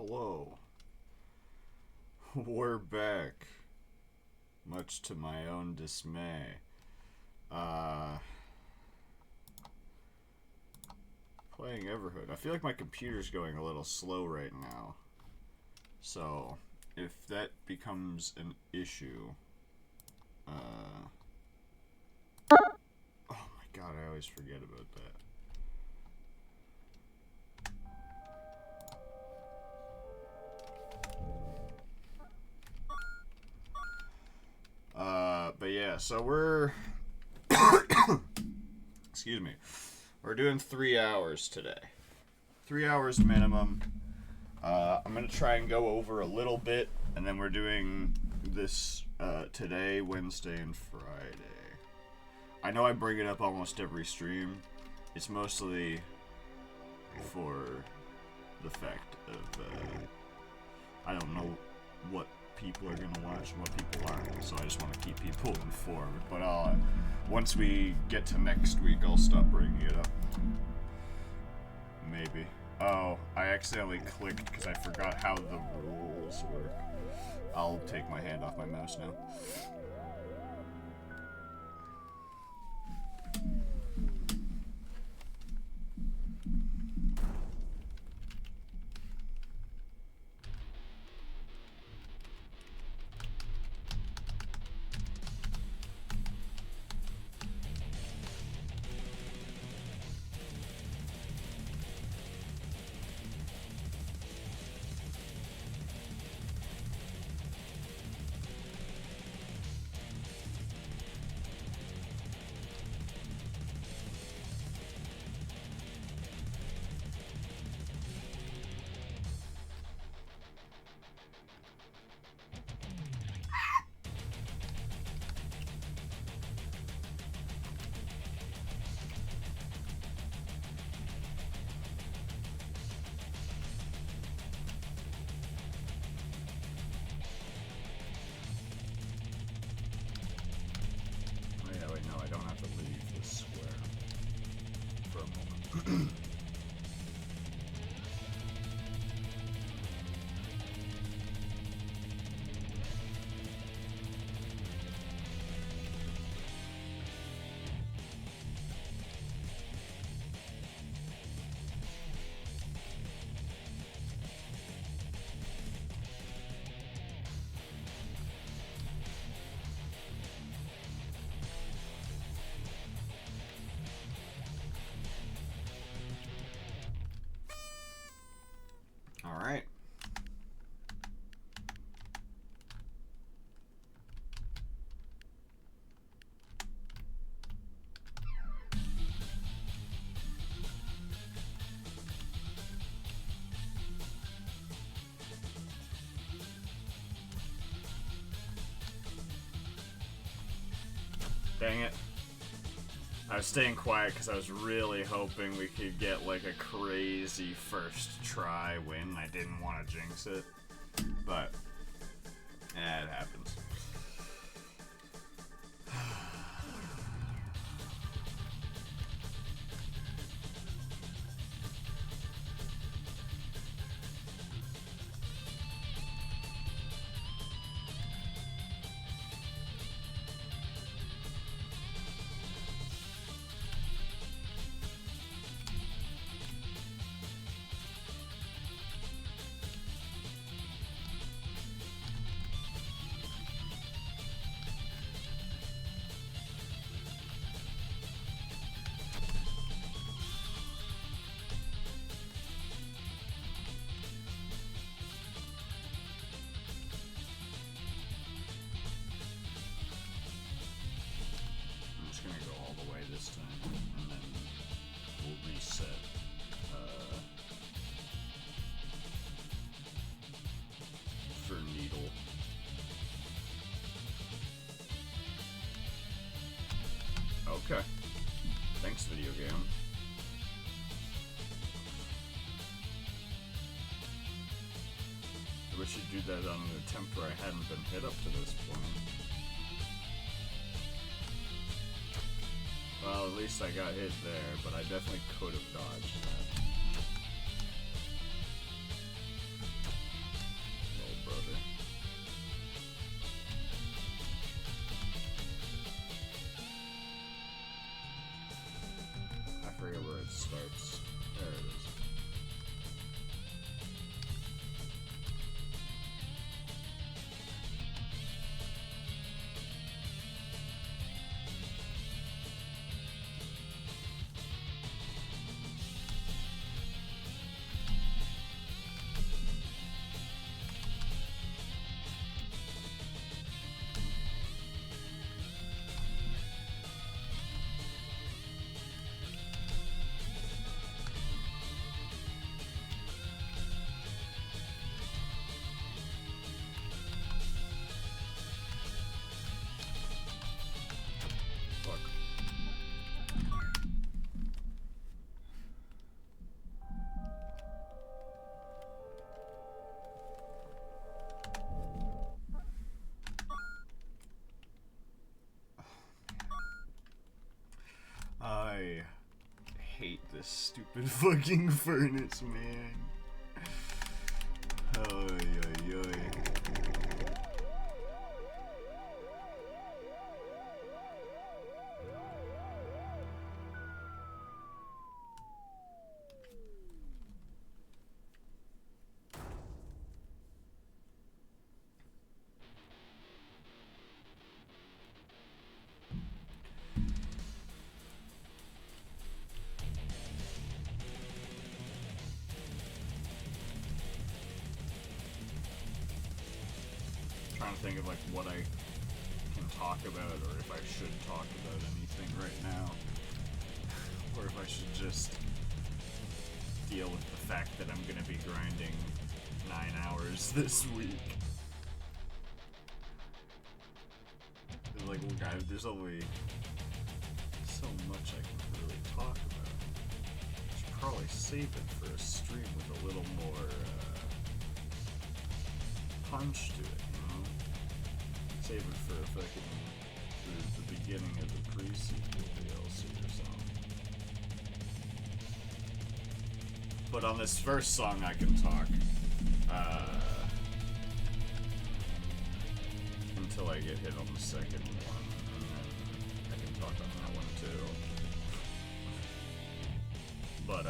Hello. We're back. Much to my own dismay. Playing Everhood. I feel like my computer's going a little slow right now. So, if that becomes an issue, oh my god, I always forget about that. But yeah, so we're excuse me. We're doing 3 hours today. 3 hours minimum. I'm gonna try and go over a little bit, and then we're doing this today, Wednesday, and Friday. I know I bring it up almost every stream. It's mostly for the fact of I don't know what people are gonna watch and what people aren't, so I just want to keep people informed. But once we get to next week, I'll stop bringing it up. Maybe. Oh, I accidentally clicked because I forgot how the rules work. I'll take my hand off my mouse now. Alright. Dang it. I was staying quiet because I was really hoping we could get like a crazy first try win. I didn't want to jinx it, but it happens. Okay. Thanks, video game. I wish you'd do that on an attempt where I hadn't been hit up to this point. Well, at least I got hit there, but I definitely could have dodged that. this stupid fucking furnace, man. Oy, oy, oy. Trying to think of like what I can talk about, or if I should talk about anything right now, or if I should just deal with the fact that I'm gonna be grinding 9 hours this week. Like, well, guys, there's only so much I can really talk about. I should probably save it for a stream with a little more punch to it. Save it for fucking the beginning of the pre-sequel DLC or something. But on this first song I can talk until I get hit on the second one, and then I can talk on that one too. But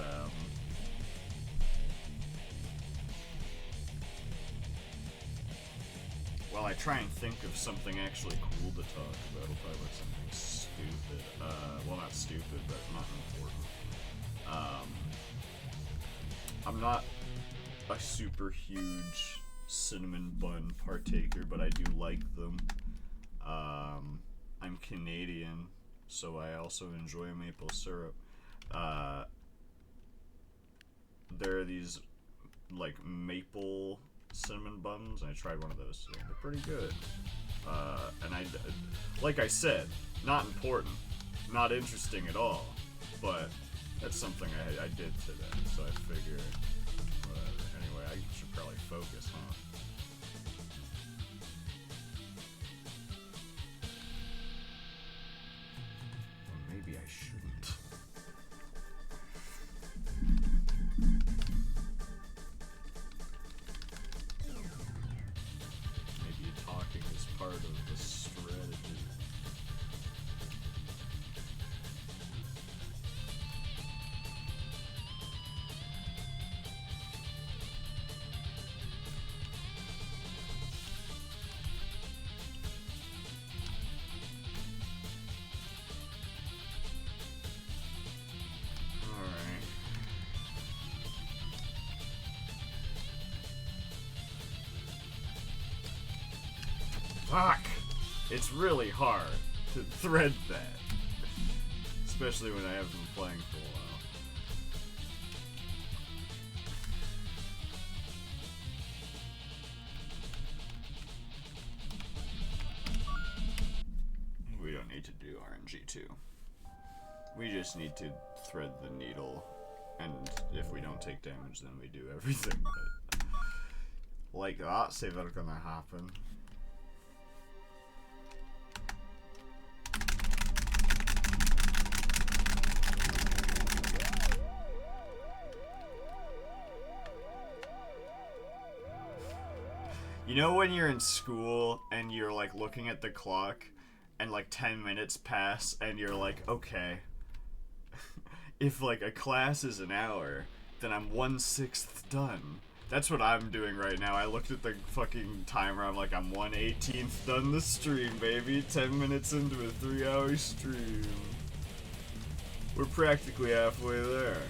while I try and think of something actually cool to talk about, I'll talk about something stupid. Well, not stupid, but not important. I'm not a super huge cinnamon bun partaker, but I do like them. I'm Canadian, so I also enjoy maple syrup. There are these, like, maple cinnamon buns, and I tried one of those today. They're pretty good. And like I said, not important, not interesting at all, but that's something I did today, so I figured, whatever. Anyway, I should probably focus, huh? Or maybe I shouldn't. Maybe talking is part of the strategy. Fuck! It's really hard to thread that. Especially when I haven't been playing for a while. We don't need to do RNG2. We just need to thread the needle, and if we don't take damage, then we do everything. But like that's ever gonna happen. You know when you're in school and you're like looking at the clock and like 10 minutes pass and you're like, okay, if like a class is an hour, then I'm 1/6 done. That's what I'm doing right now. I looked at the fucking timer, I'm like, I'm 1/18 done the stream, baby. 10 minutes into a 3-hour stream. We're practically halfway there.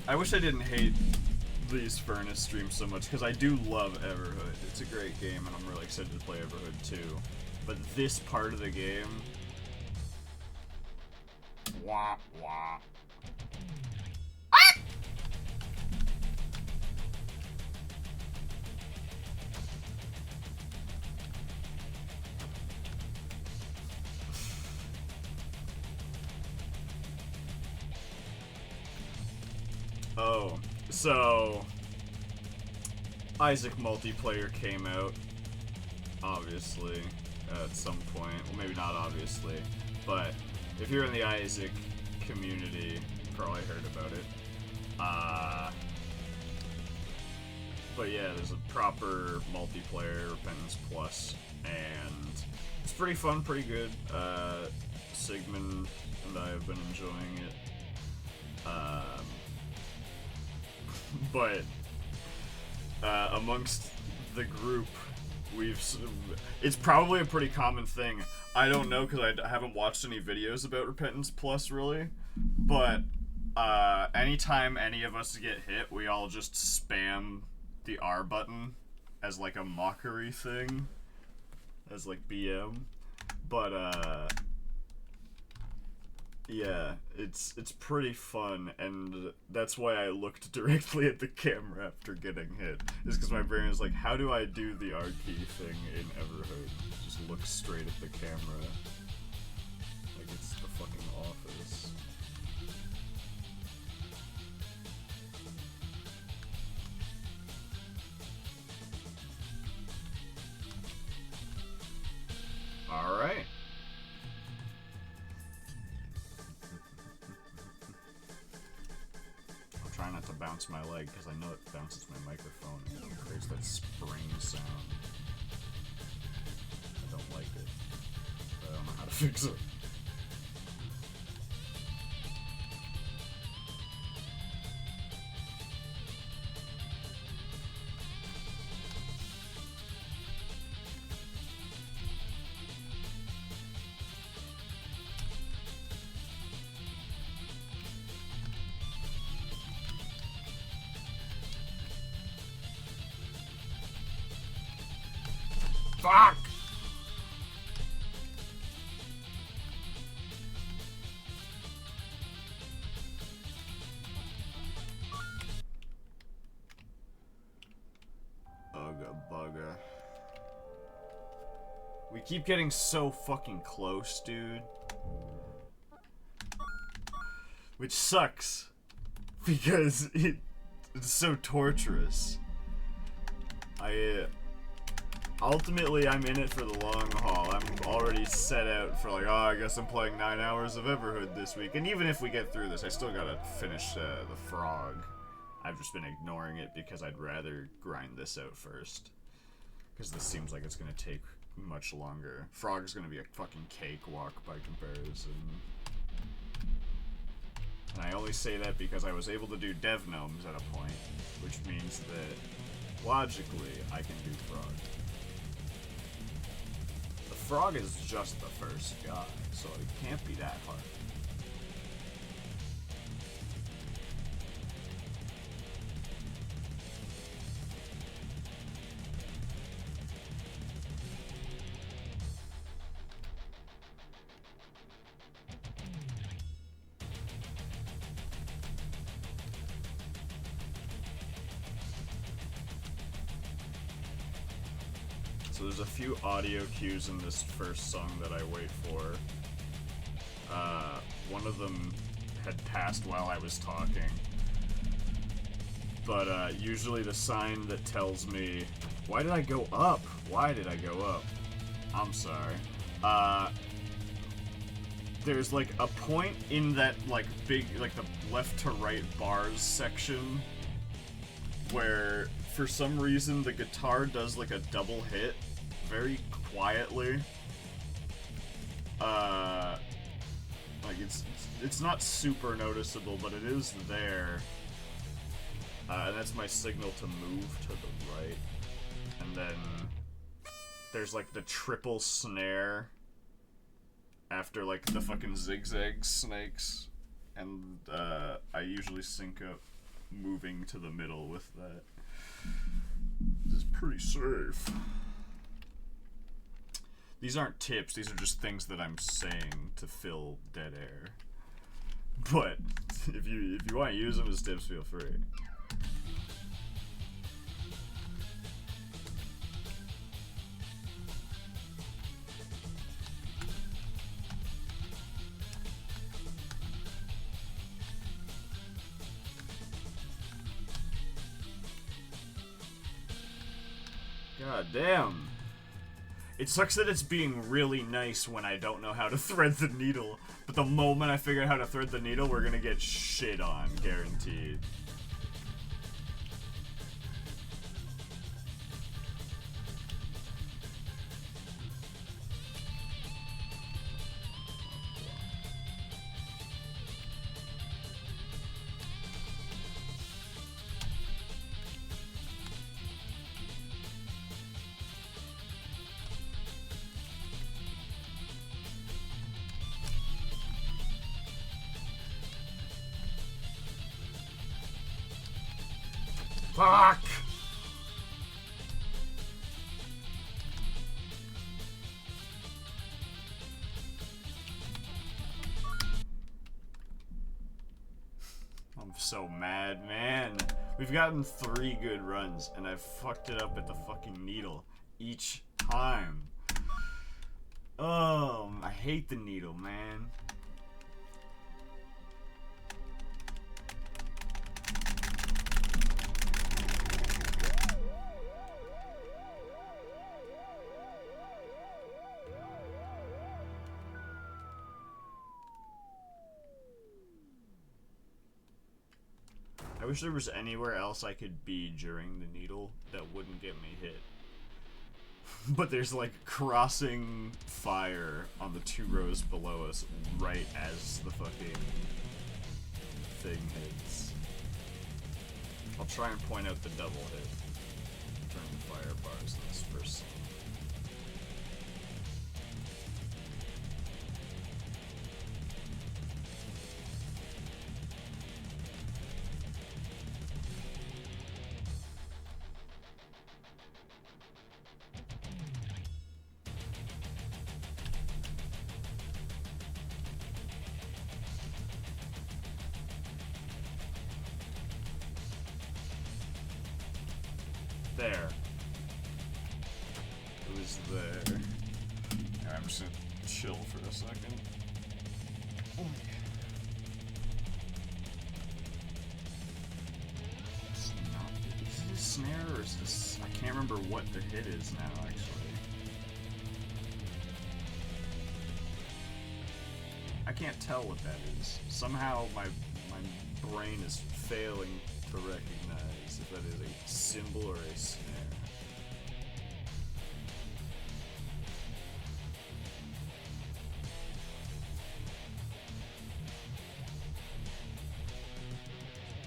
I wish I didn't hate these Furnace streams so much, because I do love Everhood. It's a great game, and I'm really excited to play Everhood too. But this part of the game... Wah, wah. Ah! Oh. So, Isaac multiplayer came out, obviously, at some point. Well, maybe not obviously, but If you're in the Isaac community, you probably heard about it. But yeah, there's a proper multiplayer Repentance Plus, and it's pretty fun, pretty good. Sigmund and I have been enjoying it. But amongst the group, it's probably a pretty common thing. I don't know because I haven't watched any videos about Repentance Plus really, but anytime any of us get hit, we all just spam the R button as like a mockery thing, as like BM. But yeah, it's pretty fun, and that's why I looked directly at the camera after getting hit. Is because my brain is like, how do I do the R key thing in Everhood? Just look straight at the camera, like it's the fucking Office. All right. I'm trying not to bounce my leg because I know it bounces my microphone and it creates that spring sound. I don't like it. I don't know how to fix it. Fuck! Ugga bugga. We keep getting so fucking close, dude. Which sucks. Because it's so torturous. Ultimately, I'm in it for the long haul. I'm already set out for like, oh, I guess I'm playing 9 hours of Everhood this week. And even if we get through this, I still gotta finish the frog. I've just been ignoring it because I'd rather grind this out first. Because this seems like it's gonna take much longer. Frog's gonna be a fucking cakewalk by comparison. And I only say that because I was able to do dev gnomes at a point, which means that logically I can do frog. The frog is just the first guy, so it can't be that hard. So there's a few audio cues in this first song that I wait for. One of them had passed while I was talking. But usually the sign that tells me, why did I go up? Why did I go up? I'm sorry. There's like a point in that like big, like the left to right bars section where for some reason the guitar does like a double hit very quietly. Like it's not super noticeable, but it is there. And that's my signal to move to the right. And then there's like the triple snare after like the fucking zigzag snakes. And I usually sync up moving to the middle with that. This is pretty safe. These aren't tips, these are just things that I'm saying to fill dead air. But if you want to use them as tips, feel free. God damn. It sucks that it's being really nice when I don't know how to thread the needle, But the moment I figure out how to thread the needle, we're gonna get shit on, guaranteed. Fuck! I'm so mad, man. We've gotten 3 good runs, and I've fucked it up at the fucking needle each time. Oh, I hate the needle, man. I wish there was anywhere else I could be during the needle that wouldn't get me hit. But there's like crossing fire on the 2 rows below us right as the fucking thing hits. I'll try and point out the double hit. Turn the fire bars in this first scene. There. It was there. Yeah, I'm just gonna chill for a second. Oh yeah. It's not, is it a snare or is this? I can't remember what the hit is now, actually. I can't tell what that is. Somehow my brain is failing to recognize if that is a cymbal or a snare.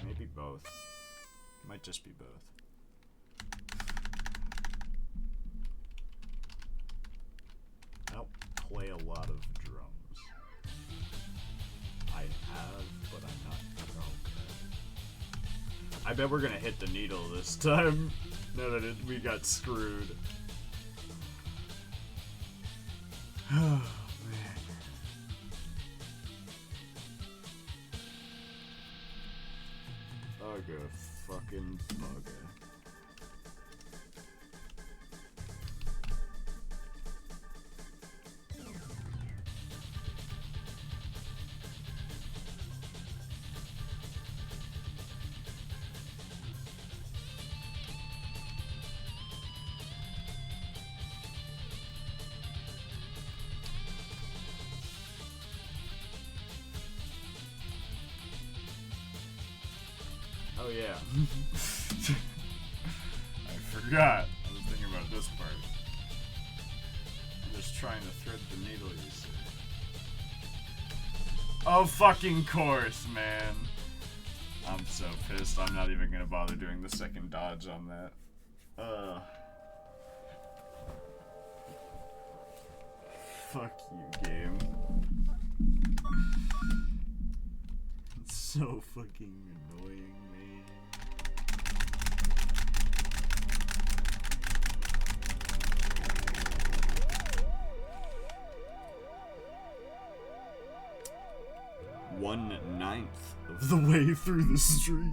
Maybe both. Might just be both. I don't play a lot of drums. I have, but I'm not drunk. I bet we're gonna hit the needle this time. Now that we got screwed. Oh, man. Bugger, fucking bugger. Oh yeah. I forgot. I was thinking about this part. I'm just trying to thread the needle, you see. Oh fucking course, man. I'm so pissed. I'm not even gonna bother doing the second dodge on that. Fuck you, game. It's so fucking annoying, man. One-ninth of the way through the street.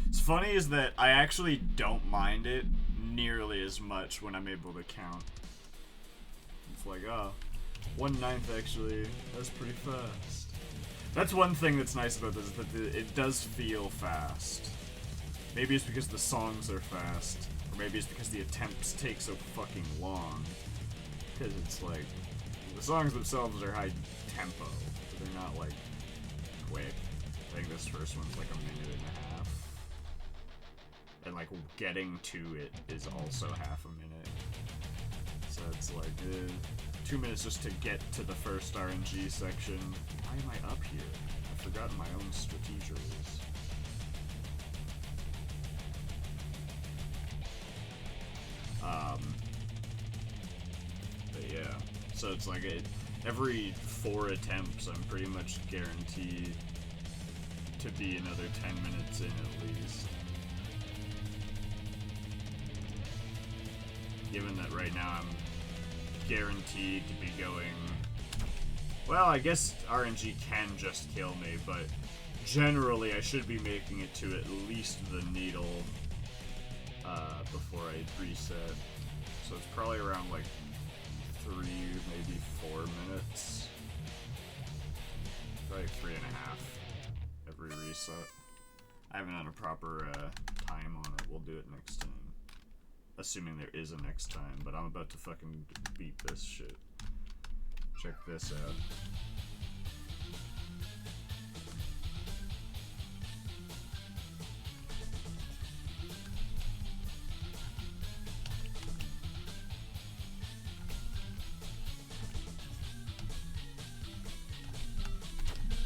What's funny is that I actually don't mind it nearly as much when I'm able to count. It's like, oh, 1/9 actually, that's pretty fast. That's one thing that's nice about this, is that it does feel fast. Maybe it's because the songs are fast. Or maybe it's because the attempts take so fucking long. Because it's like, the songs themselves are high tempo, but they're not like quick. I think this first one's like a minute and a half. And like getting to it is also half a minute. So it's like 2 minutes just to get to the first RNG section. Why am I up here? I've forgotten my own strategies. But yeah, so it's like every 4 attempts, I'm pretty much guaranteed to be another 10 minutes in at least. Given that right now I'm guaranteed to be going... Well, I guess RNG can just kill me, but generally I should be making it to at least the needle before I reset. So it's probably around like 3, maybe 4 minutes. Probably 3.5 every reset. I haven't had a proper time on it. We'll do it next time. Assuming there is a next time, but I'm about to fucking beat this shit. Check this out.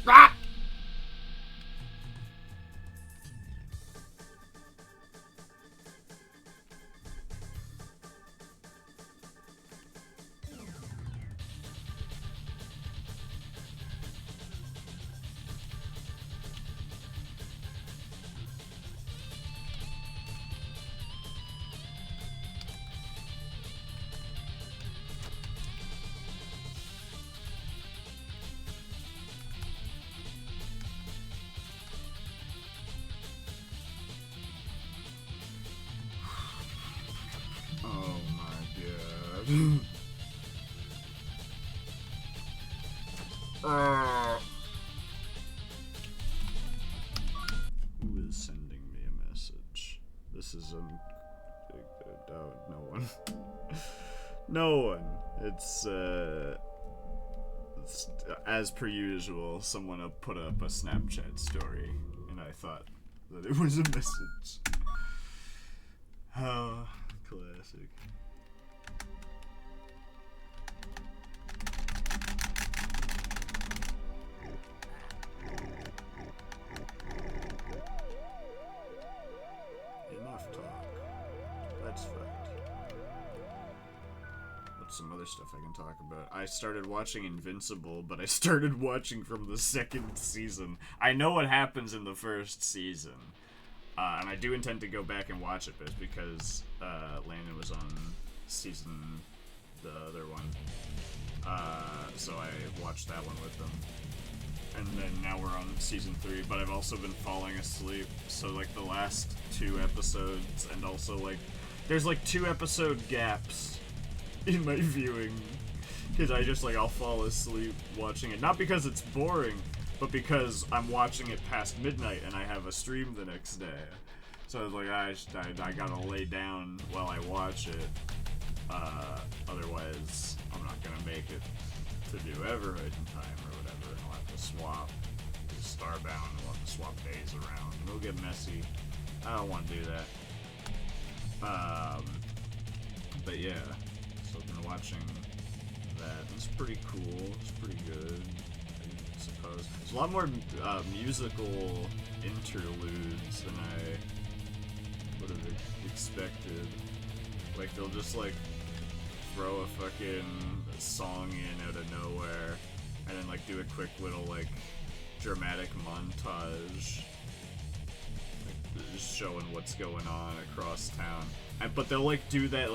Ah! Oh my god. Who is sending me a message? This is no one. No one. It's as per usual, someone put up a Snapchat story, and I thought that it was a message. Oh, classic. Enough talk. That's fact. What's some other stuff I can talk about? I started watching Invincible, but I started watching from the second season. I know what happens in the first season. And I do intend to go back and watch it, but it's because Landon was on the other one. So I watched that one with them. And then now we're on season 3, but I've also been falling asleep. So like the last 2 episodes, and also like there's like 2 episode gaps in my viewing. Because I just I'll fall asleep watching it. Not because it's boring, but because I'm watching it past midnight and I have a stream the next day. So I was like, I gotta lay down while I watch it. Otherwise, I'm not gonna make it to do Everhood in time or whatever, and I'll have to swap. Starbound, and we'll have to swap days around. It'll get messy. I don't want to do that. But yeah, so I've been watching that. It's pretty cool. It's pretty good. I suppose. There's a lot more musical interludes than I would have expected. Like, they'll just, throw a fucking song in out of nowhere, and then, do a quick little, dramatic montage. Just showing what's going on across town. But they'll, do that,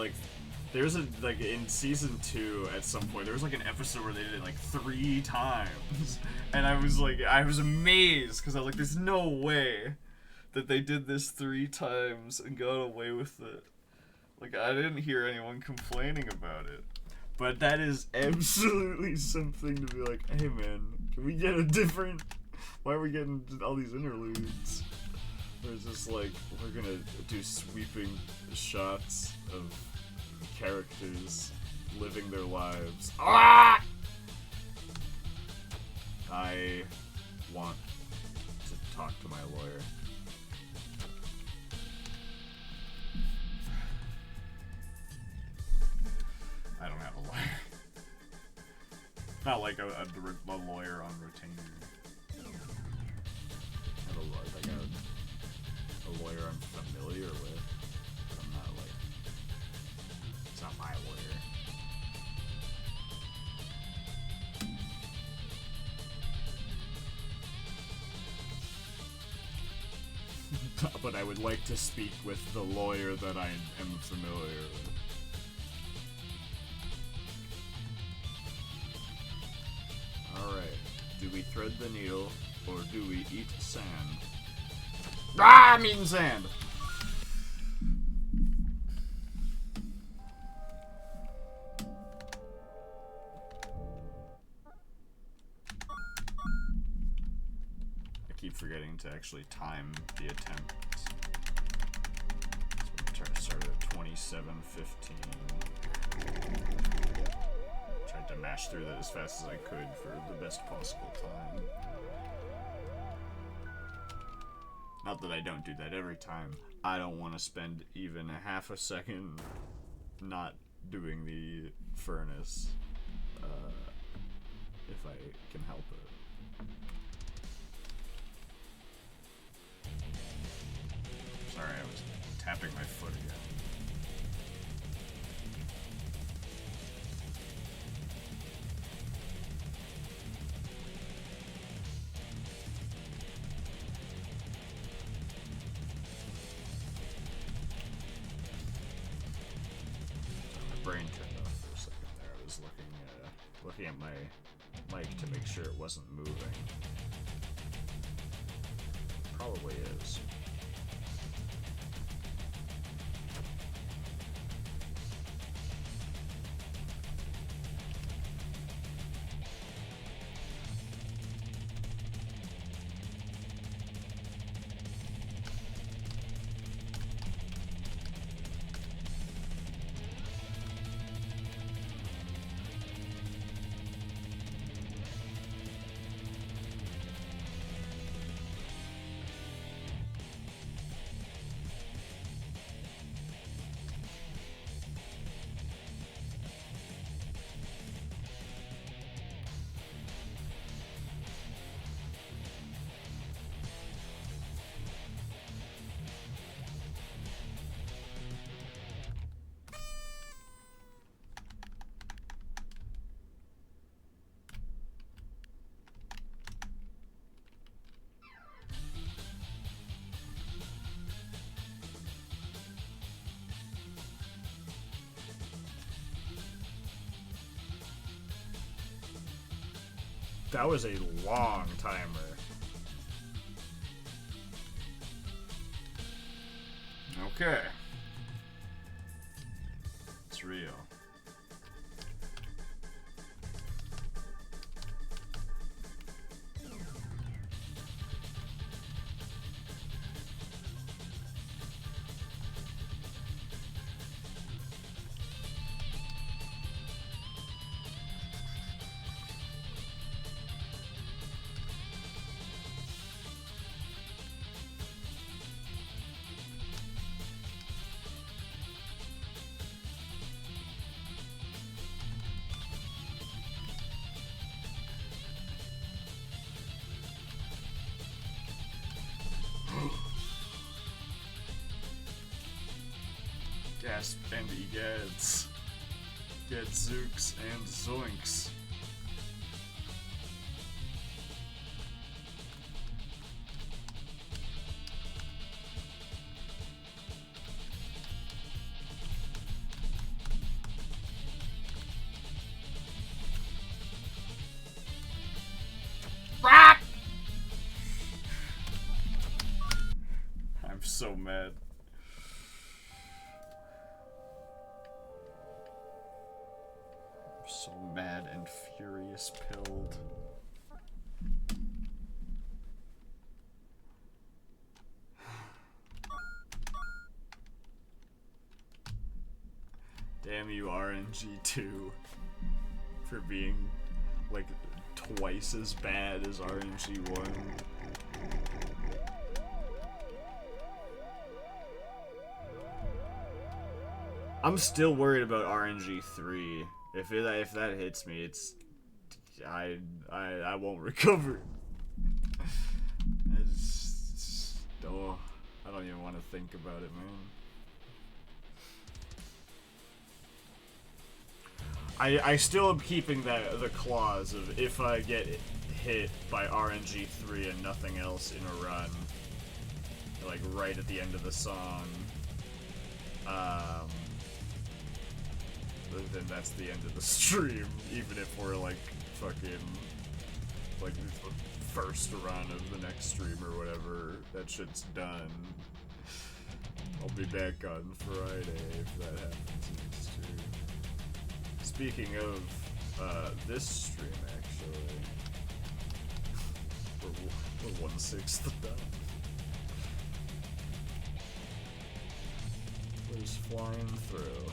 there's in season 2, at some point, there was, an episode where they did it, 3 times. And I was amazed, because I was like, there's no way that they did this 3 times and got away with it. I didn't hear anyone complaining about it. But that is absolutely something to be like, hey man, can we get a different... Why are we getting all these interludes? We're just like, we're gonna do sweeping shots of characters living their lives. Ah! I want to talk to my lawyer. I don't have a lawyer. Not like a lawyer on retainer. I got a lawyer I'm familiar with. I'm not like, it's not my lawyer. But I would like to speak with the lawyer that I am familiar with. Alright. Do we thread the needle, or do we eat sand? Ah, I'm eating sand! I keep forgetting to actually time the attempt. So I'm start at 27:15. Tried to mash through that as fast as I could for the best possible time. Not that I don't do that every time. I don't want to spend even a half a second not doing the furnace if I can help it. Sorry, I was tapping my foot again. My brain turned off for a second there. I was looking at my mic to make sure it wasn't moving. Probably is. That was a long timer. Okay. It's real. Gasp and egads. Gadzooks and zoinks. I'm so mad. So mad and furious pilled. Damn you, RNG2, for being like twice as bad as RNG1. I'm still worried about RNG3. If that hits me, it's I won't recover. I don't even want to think about it, man. I still am keeping the clause of if I get hit by RNG3 and nothing else in a run, like right at the end of the song, then that's the end of the stream, even if we're like fucking like the first run of the next stream or whatever, that shit's done. I'll be back on Friday if that happens next stream. Speaking of this stream, actually, we're 1/6 done. We're just flying through.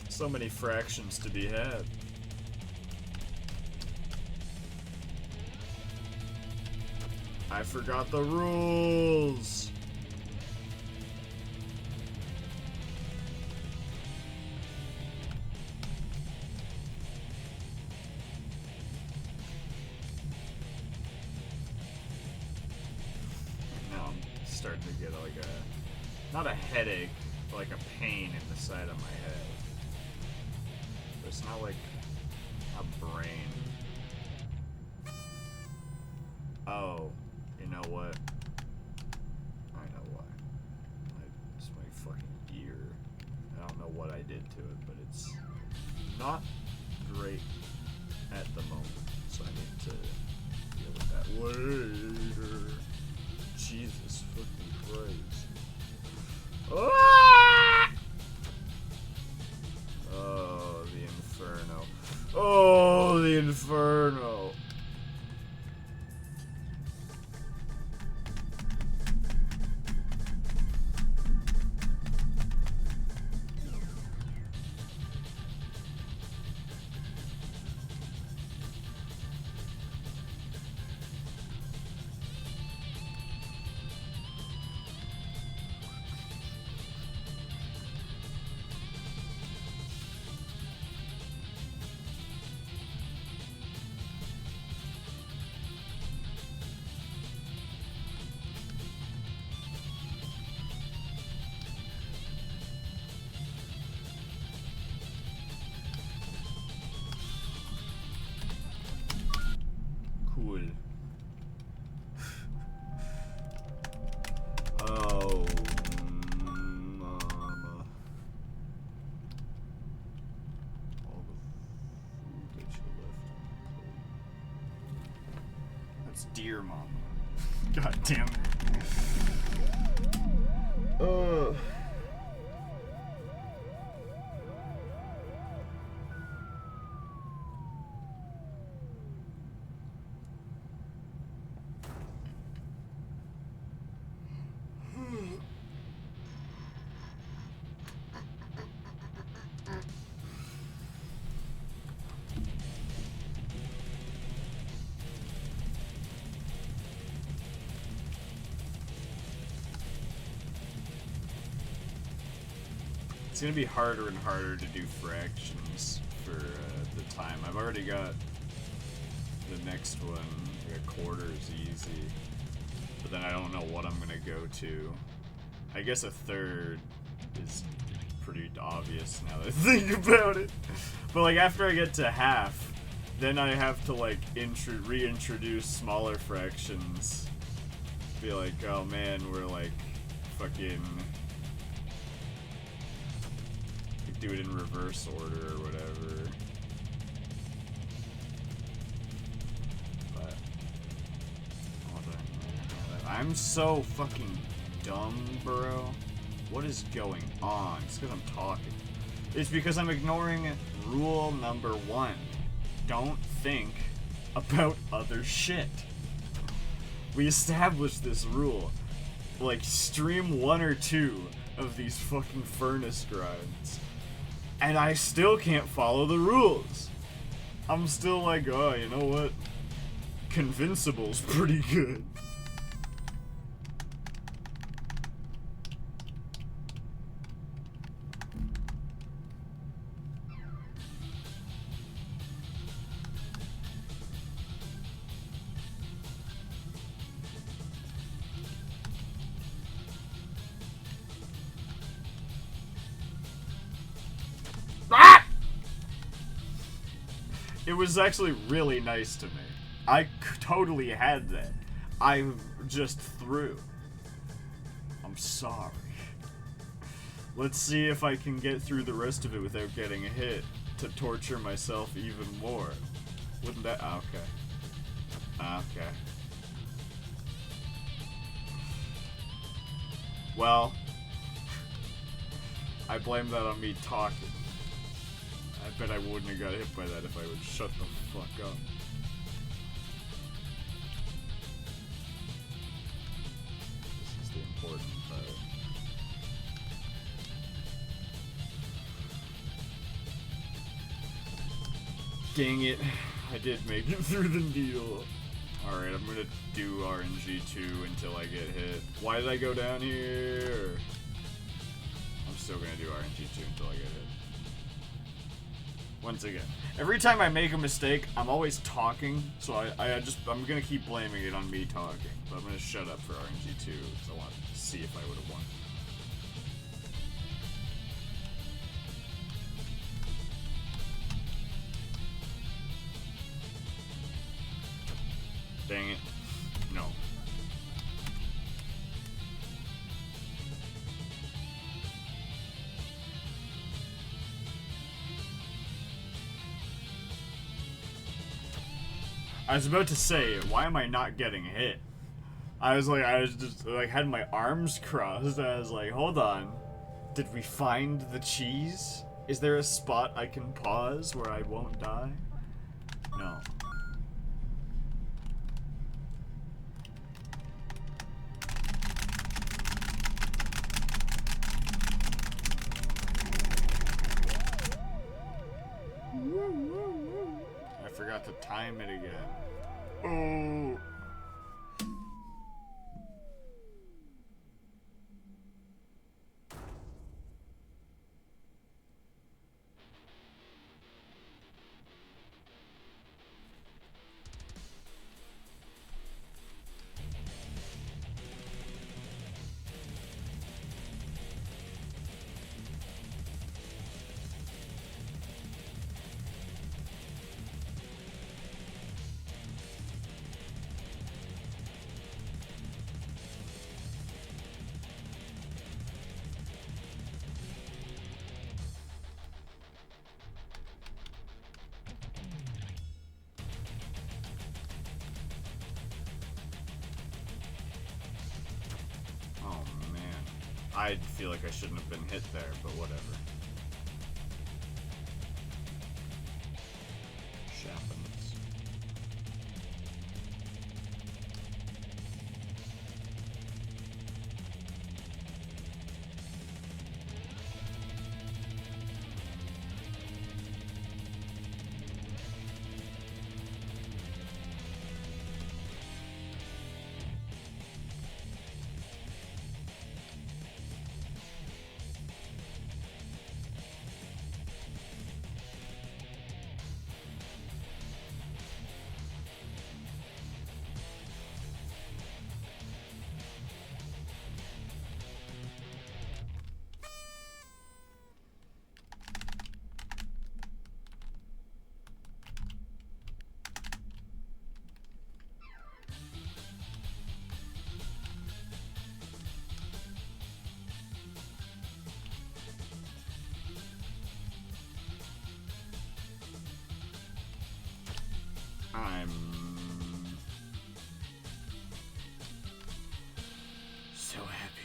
So many fractions to be had. I forgot the rules. Now I'm starting to get like not a headache, but like a pain in the side of my head. But it's not like a brain. Oh, you know what? I know why. It's my fucking ear. I don't know what I did to it, but it's not great at the moment. So I need to deal with that later. Jesus fucking Christ. Ah! Oh, the inferno. Oh, the inferno. Cool. Oh, mama. All the food that you left. That's deer mama. God damn it. It's gonna be harder and harder to do fractions for the time. I've already got the next one. I got quarters easy, but then I don't know what I'm gonna go to. I guess a third is pretty obvious now that I think about it. But like after I get to half, then I have to like reintroduce smaller fractions. Be like, oh man, we're like fucking. Do it in reverse order or whatever. But I'm so fucking dumb, bro. What is going on? It's because I'm talking. It's because I'm ignoring rule number 1. Don't think about other shit. We established this rule. Like, stream 1 or 2 of these fucking furnace grinds. And I still can't follow the rules. I'm still like, oh, you know what? Convincible's pretty good. It was actually really nice to me. I totally had that. I just threw. I'm sorry. Let's see if I can get through the rest of it without getting hit to torture myself even more. Wouldn't that... okay. Okay. Well, I blame that on me talking. I bet I wouldn't have got hit by that if I would shut the fuck up. This is the important part. Dang it. I did make it through the needle. Alright, I'm gonna do RNG2 until I get hit. Why did I go down here? I'm still gonna do RNG2 until I get hit. Once again, every time I make a mistake, I'm always talking, so I'm gonna keep blaming it on me talking. But I'm gonna shut up for RNG2 because I want to see if I would have won. Dang it. No. I was about to say, why am I not getting hit? I was just like, had my arms crossed. I was like, hold on. Did we find the cheese? Is there a spot I can pause where I won't die? No. I forgot to time it again. Oh. I feel like I shouldn't have been hit there, but whatever. Happens. I'm so happy.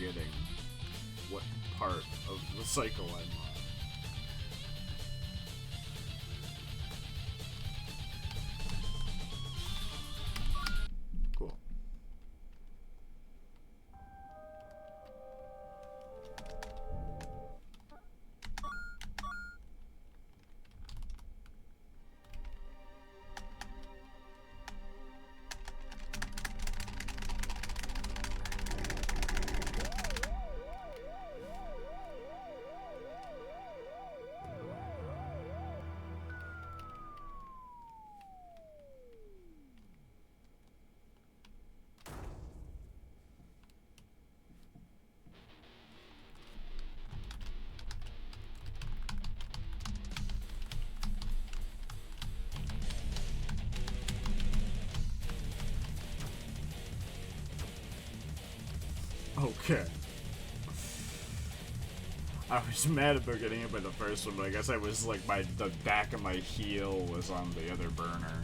forgetting what part of the cycle I'm on. Cool. Okay. I was mad about getting hit by the first one, but I guess I was like the back of my heel was on the other burner.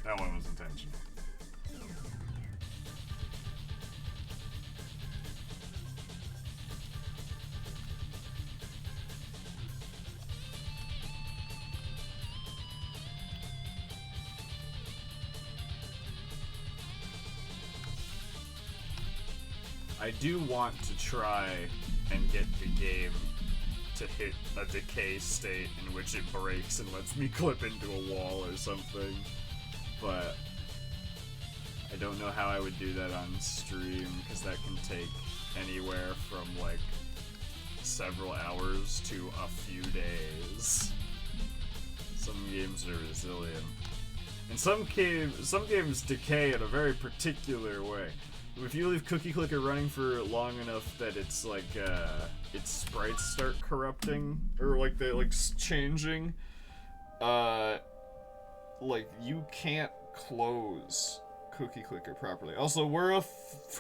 That one was intentional. I do want to try and get the game to hit a decay state in which it breaks and lets me clip into a wall or something. But I don't know how I would do that on stream, because that can take anywhere from like several hours to a few days. Some games are resilient. And some games decay in a very particular way. If you leave Cookie Clicker running for long enough that it's like its sprites start corrupting, or like they're like changing, like you can't close Cookie Clicker properly. Also, we're a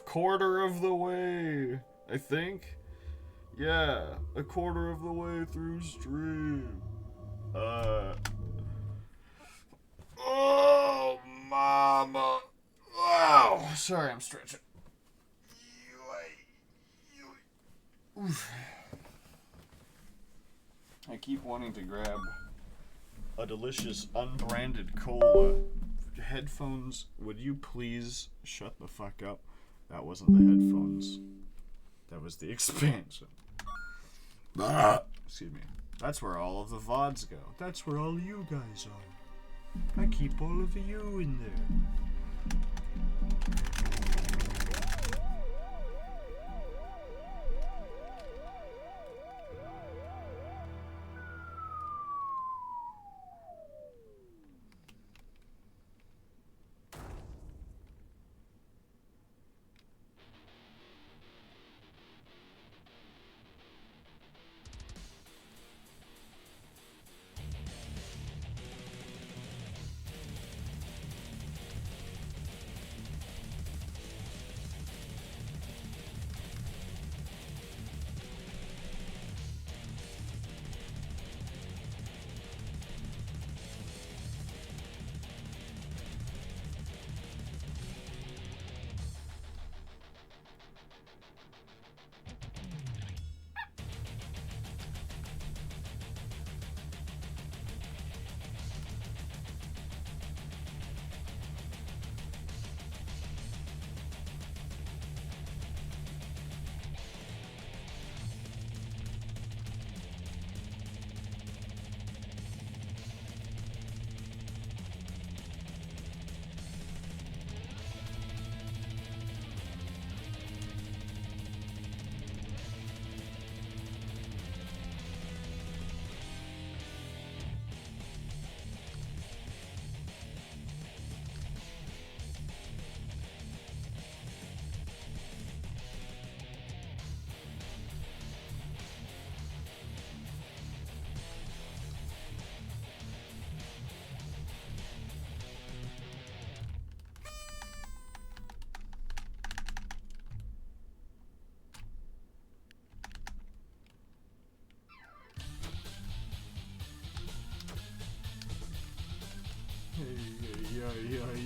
quarter of the way, I think. Yeah, a quarter of the way through stream. Oh, mama. Wow. Sorry, I'm stretching. Oof. I keep wanting to grab a delicious unbranded cola. Headphones, would you please shut the fuck up? That wasn't the headphones. That was the expansion. Excuse me. That's where all of the VODs go. That's where all you guys are. I keep all of you in there.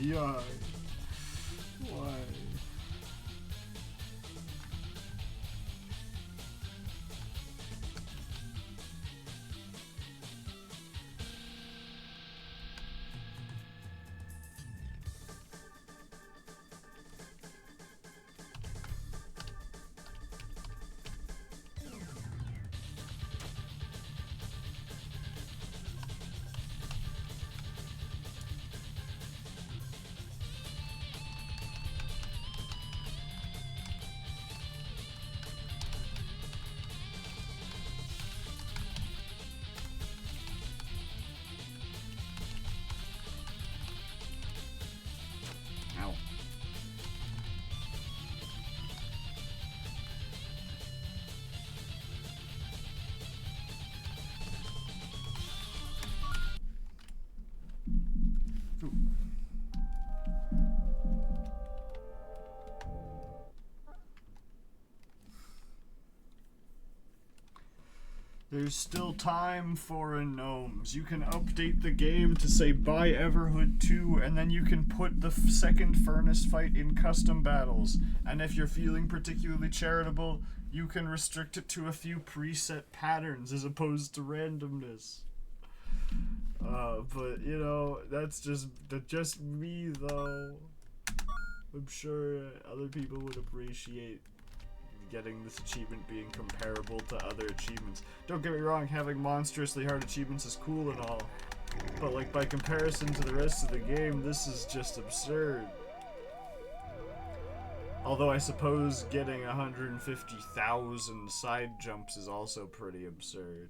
Yeah. Why? Ow. Ooh. There's still time for a gnomes. You can update the game to say buy Everhood 2, and then you can put the second furnace fight in custom battles. And if you're feeling particularly charitable, you can restrict it to a few preset patterns as opposed to randomness. But you know, that's just me though. I'm sure other people would appreciate getting this achievement being comparable to other achievements. Don't get me wrong, having monstrously hard achievements is cool and all, but like by comparison to the rest of the game, this is just absurd. Although I suppose getting 150,000 side jumps is also pretty absurd.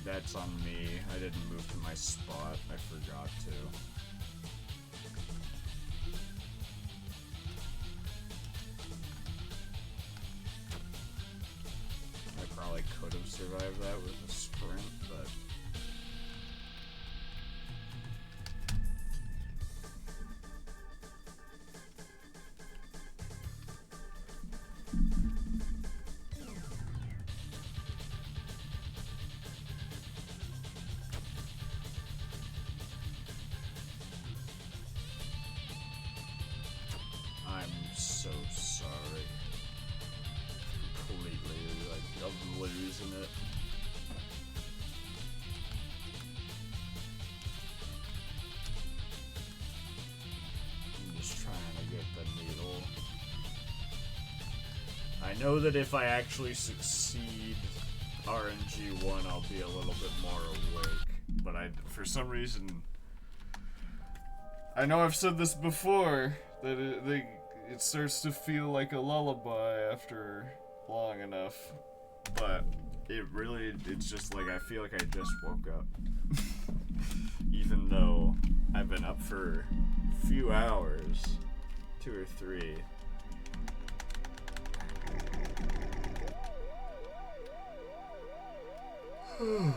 That's on me. I didn't move to my spot. I forgot to. I probably could have survived that with a sprint, but... so sorry. Completely, like, I'm losing it. I'm just trying to get the needle. I know that if I actually succeed RNG 1, I'll be a little bit more awake, but for some reason, I know I've said this before, that it starts to feel like a lullaby after long enough, but it's just like I feel like I just woke up. Even though I've been up for a few hours, 2 or 3. Man.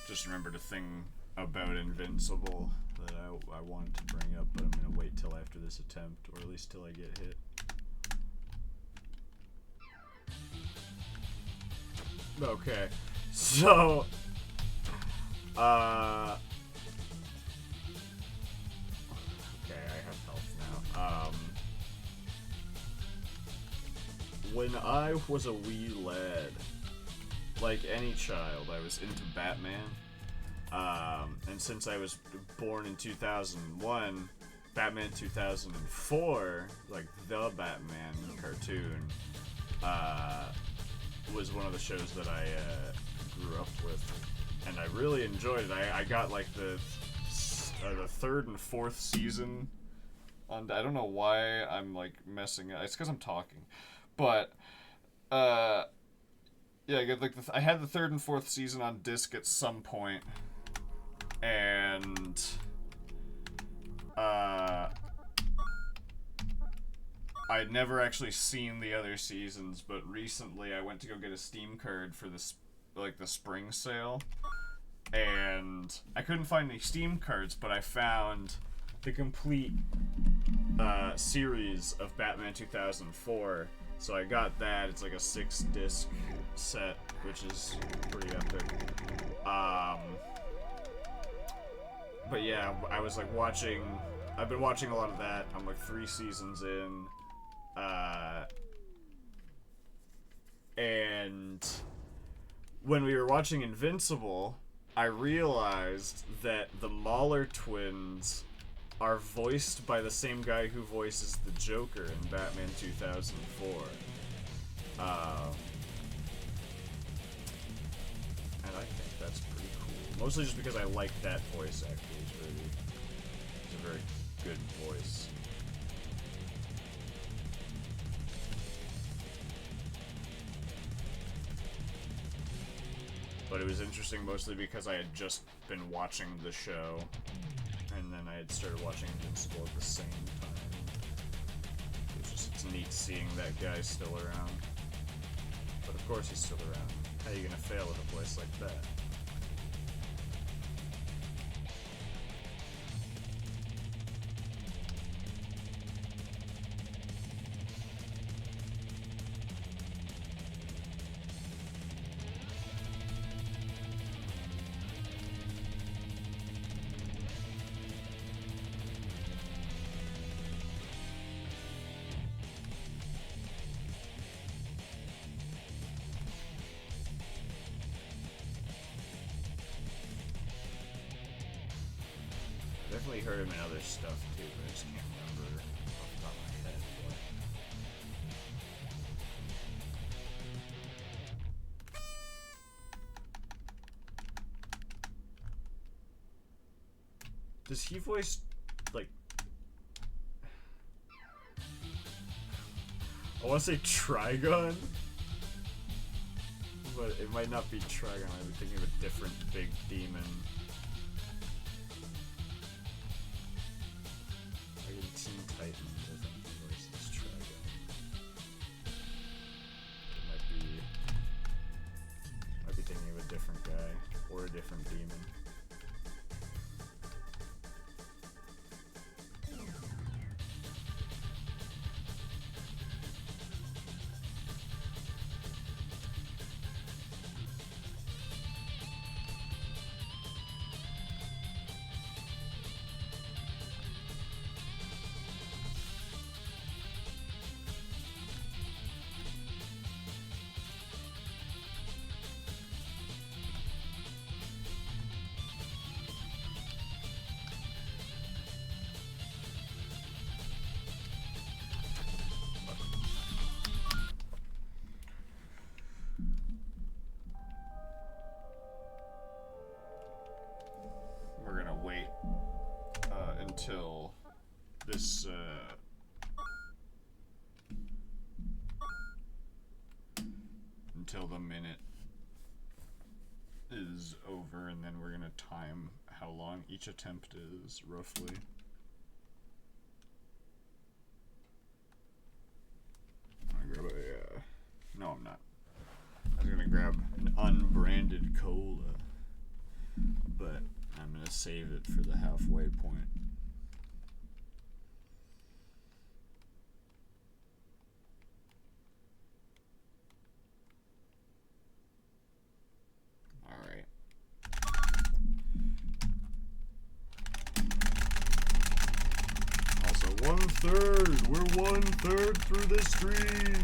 Just remembered a thing about Invincible that I wanted to bring up, but I'm gonna wait till after this attempt, or at least till I get hit. Okay, so okay, I have health now. When I was a wee lad, like any child, I was into Batman. And since I was born in 2001, Batman 2004, like the Batman cartoon, was one of the shows that I grew up with, and I really enjoyed it. I got like the third and fourth season. I don't know why I'm like messing up. It's because I'm talking, but yeah, I got like I had the third and fourth season on disc at some point, and I'd never actually seen the other seasons, but recently I went to go get a Steam card for this, like the spring sale, and I couldn't find any Steam cards, but I found the complete series of Batman 2004. So I got that. It's like a 6-disc set, which is pretty epic. But yeah, I was like watching. I've been watching a lot of that. I'm like 3 seasons in. And when we were watching Invincible, I realized that the Mahler twins are voiced by the same guy who voices the Joker in Batman 2004. And I think that's pretty cool. Mostly just because I like that voice actor. It's a very good voice. But it was interesting mostly because I had just been watching the show, and then I had started watching Invincible at the same time. It's neat seeing that guy still around. But of course he's still around. How are you gonna fail with a place like that? Definitely heard him in other stuff too, but I just can't remember off the top of my head what. Does he voice, like... I want to say Trigon? But it might not be Trigon. I'm thinking of a different big demon. Like in Teen Titans, I think he voices Trigon. Might be thinking of a different guy or a different demon. We're gonna wait until this until the minute is over, and then we're gonna time how long each attempt is roughly. I'm gonna grab a no, I'm not. I was gonna grab an unbranded cola, but I'm gonna save it for the halfway point. Alright. Also 1/3! We're 1/3 through the stream!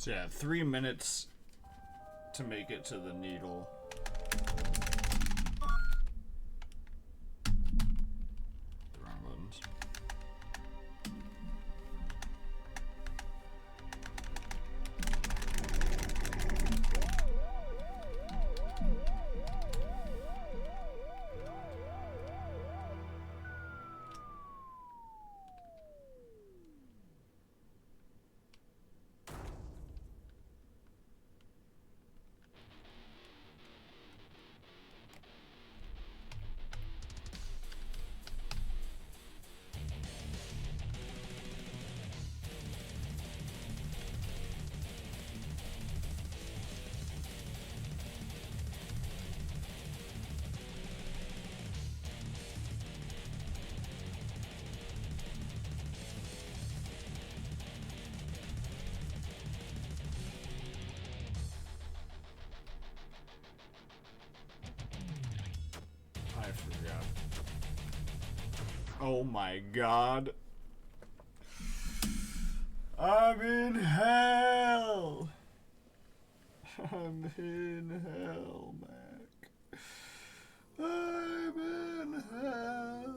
So yeah, 3 minutes to make it to the needle. The wrong buttons. I forgot. Oh my god. I'm in hell. I'm in hell, Mac. I'm in hell.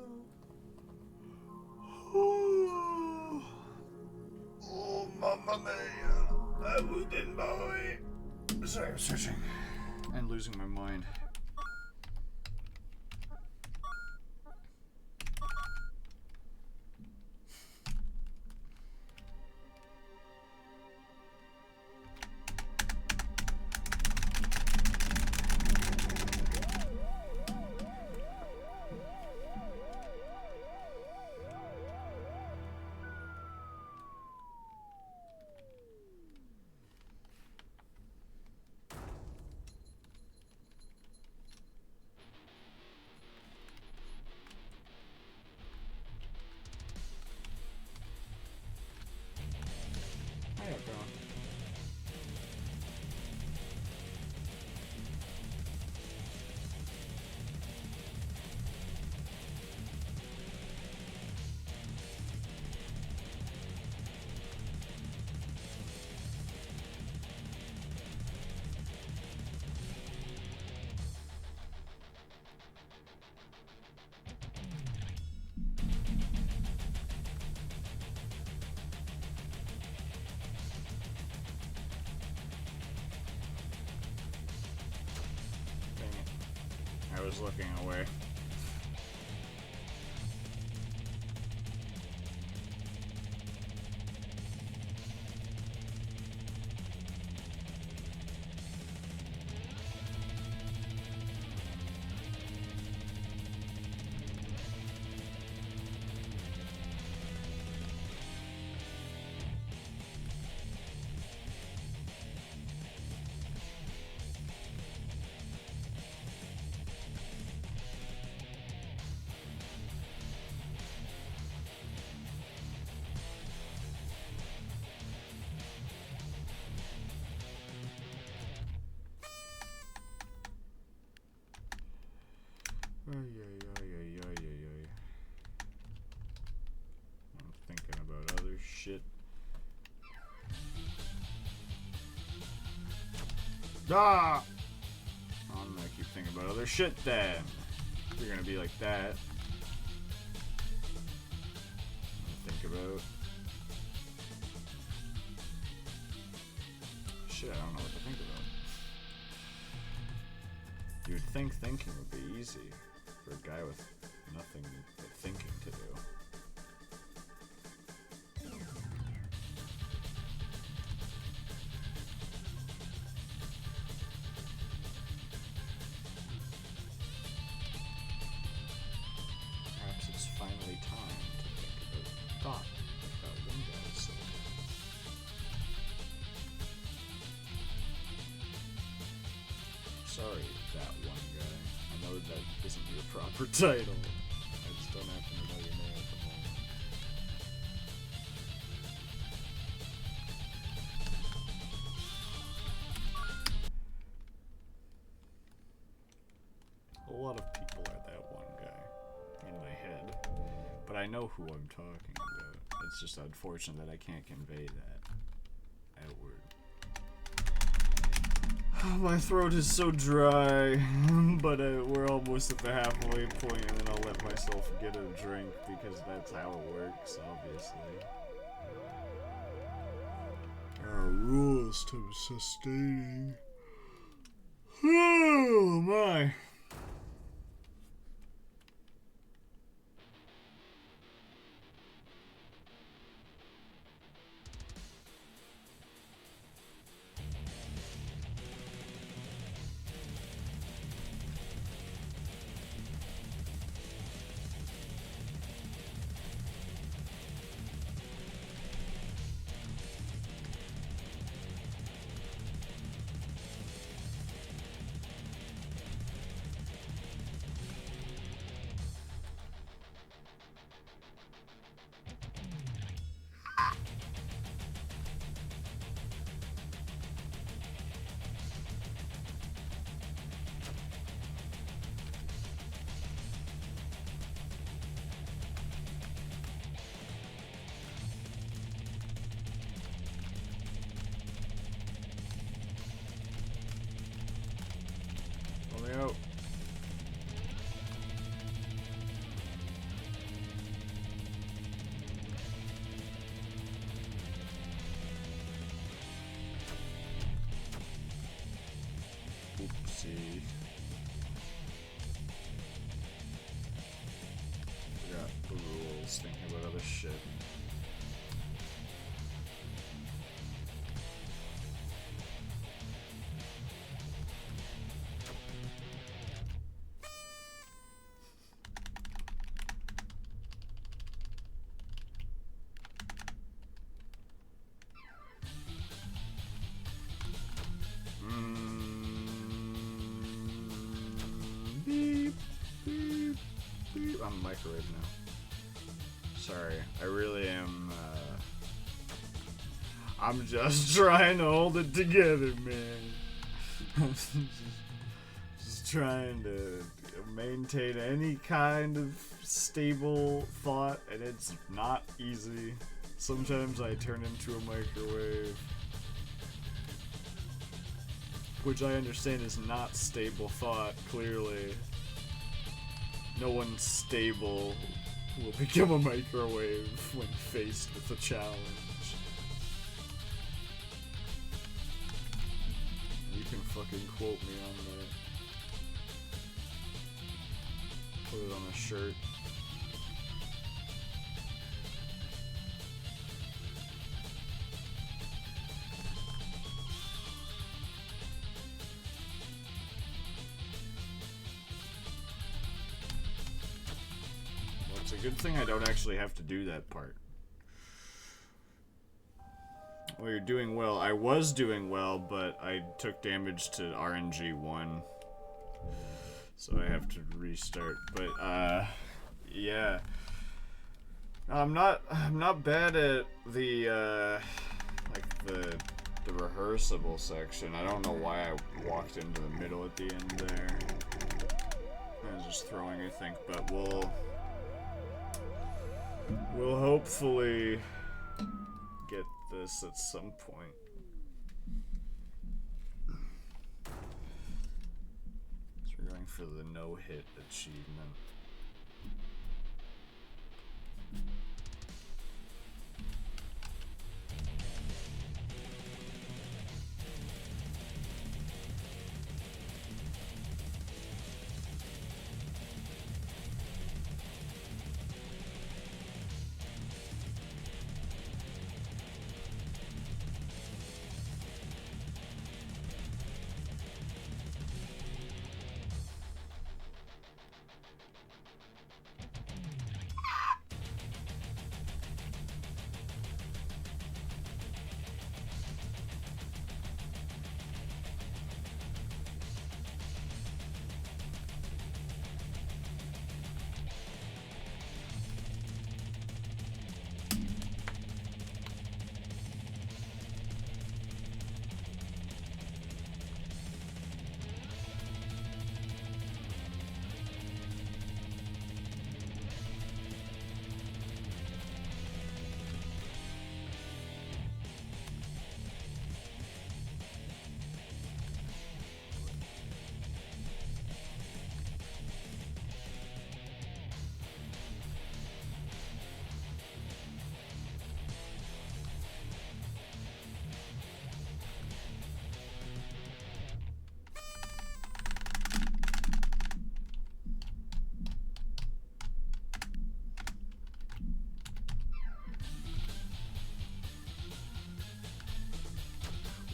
Oh, mamma mia. I wouldn't boy. Sorry, I'm searching and losing my mind. I was looking away. I'm thinking about other shit. Ah! I'm gonna keep thinking about other shit then. If you're gonna be like that. Think about shit, I don't know what to think about. You would think thinking would be easy for a guy with nothing but thinking to do. Perhaps it's finally time to think about thought about one guy's soul. Sorry, that one guy. I know that isn't your proper title. I just don't happen to know your name at the moment. A lot of people are that one guy in my head, but I know who I'm talking about. It's just unfortunate that I can't convey that outward. My throat is so dry, but we're almost at the halfway point, and then I'll let myself get a drink because that's how it works, obviously. There are rules to sustaining. Oh my. Out. Oopsie. Forgot the rules, thinking about other shit. Beep, beep, beep. I'm microwave now. Sorry, I really am. I'm just trying to hold it together, man. just trying to maintain any kind of stable thought, and it's not easy. Sometimes I turn into a microwave, which I understand is not stable thought, clearly. No one stable will become a microwave when faced with a challenge. You can fucking quote me on that. Put it on a shirt. It's a good thing I don't actually have to do that part. Well, you're doing well. I was doing well, but I took damage to RNG 1. So I have to restart. But, yeah. I'm not bad at the, like, the rehearsable section. I don't know why I walked into the middle at the end there. I was just throwing, I think, but we'll hopefully get this at some point. So we're going for the no-hit achievement.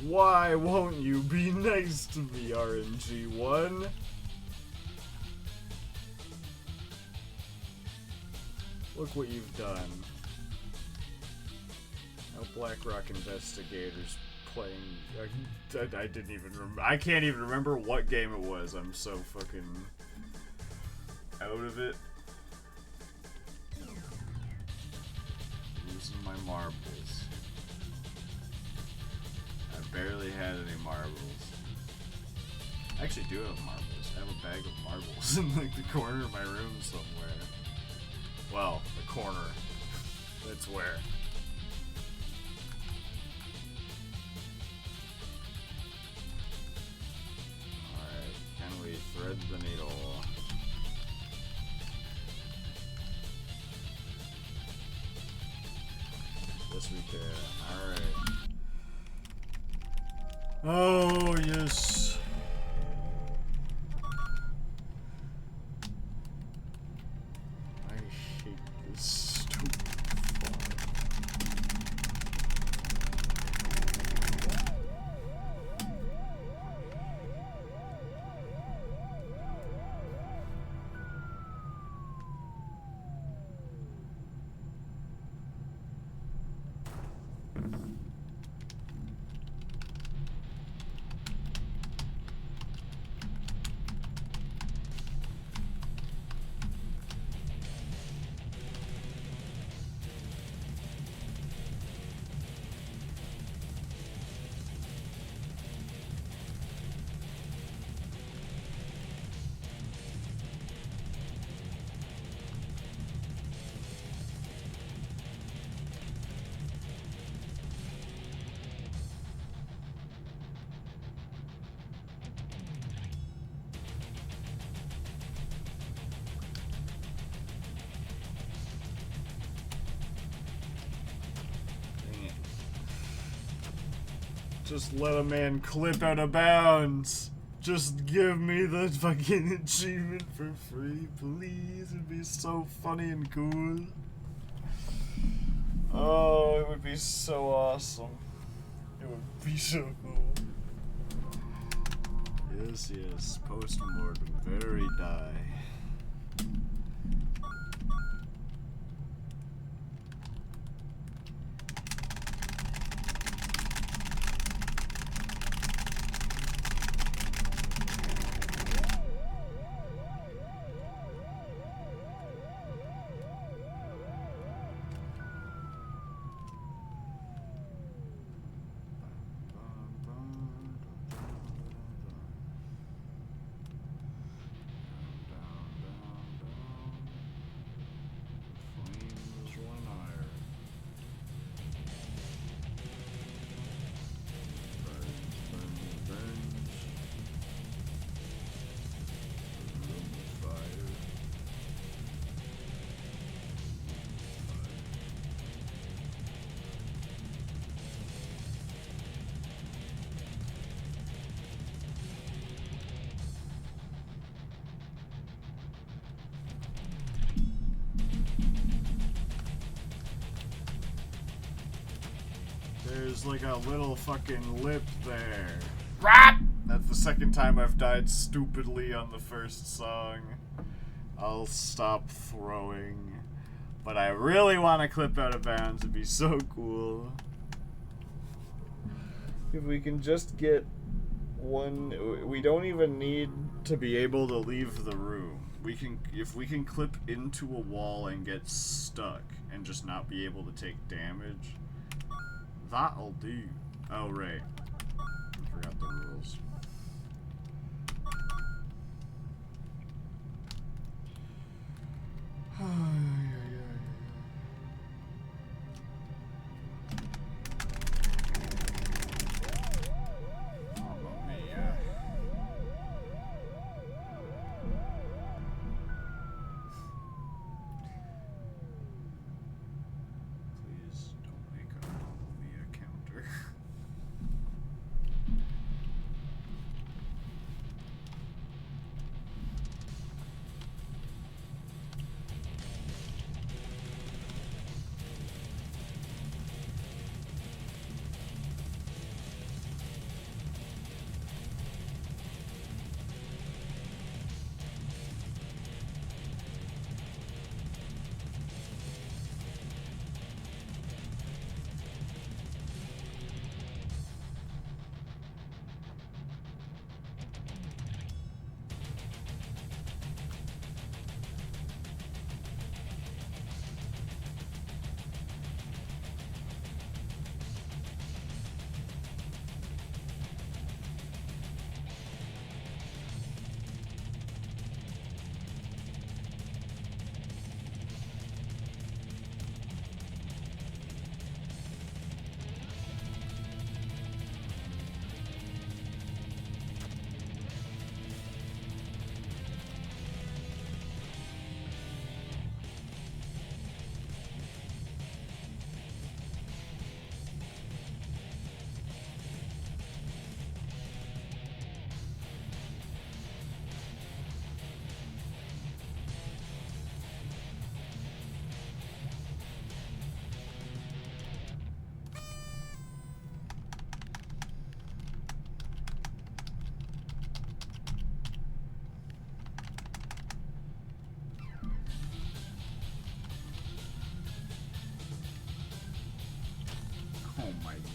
Why won't you be nice to me, RNG1? Look what you've done. Now BlackRock Investigators playing... I didn't even remember. I can't even remember what game it was. I'm so fucking out of it. Losing my marbles. I barely had any marbles. I actually do have marbles. I have a bag of marbles in like the corner of my room somewhere. Well, the corner. That's where. Alright, can we thread the needle? Yes, we can. Alright. Oh, yes. I hate this stupid font. Just let a man clip out of bounds. Just give me the fucking achievement for free, please. It'd be so funny and cool. Oh, it would be so awesome. It would be so cool. Yes, yes. Post-mortem. Very die. There's like a little fucking lip there. Rap! That's the second time I've died stupidly on the first song. I'll stop throwing. But I really want to clip out of bounds. It'd be so cool. If we can just get one... We don't even need to be able to leave the room. If we can clip into a wall and get stuck and just not be able to take damage... That'll do. Oh, right. I forgot the rules.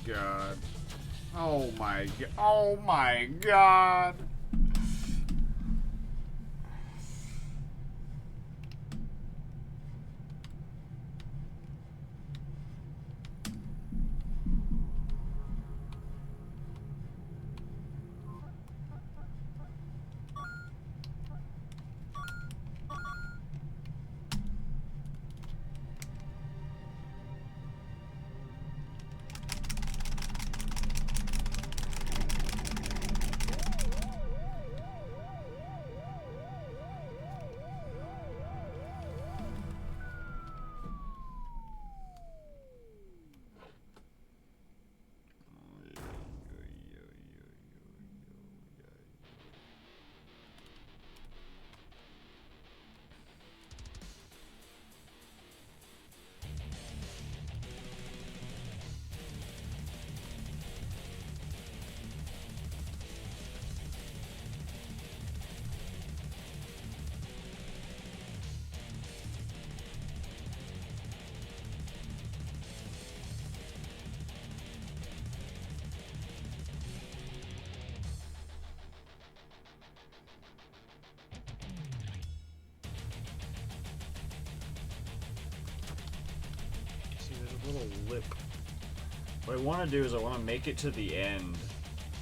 god. Oh my god. Oh my god. Little lip. What I want to do is I want to make it to the end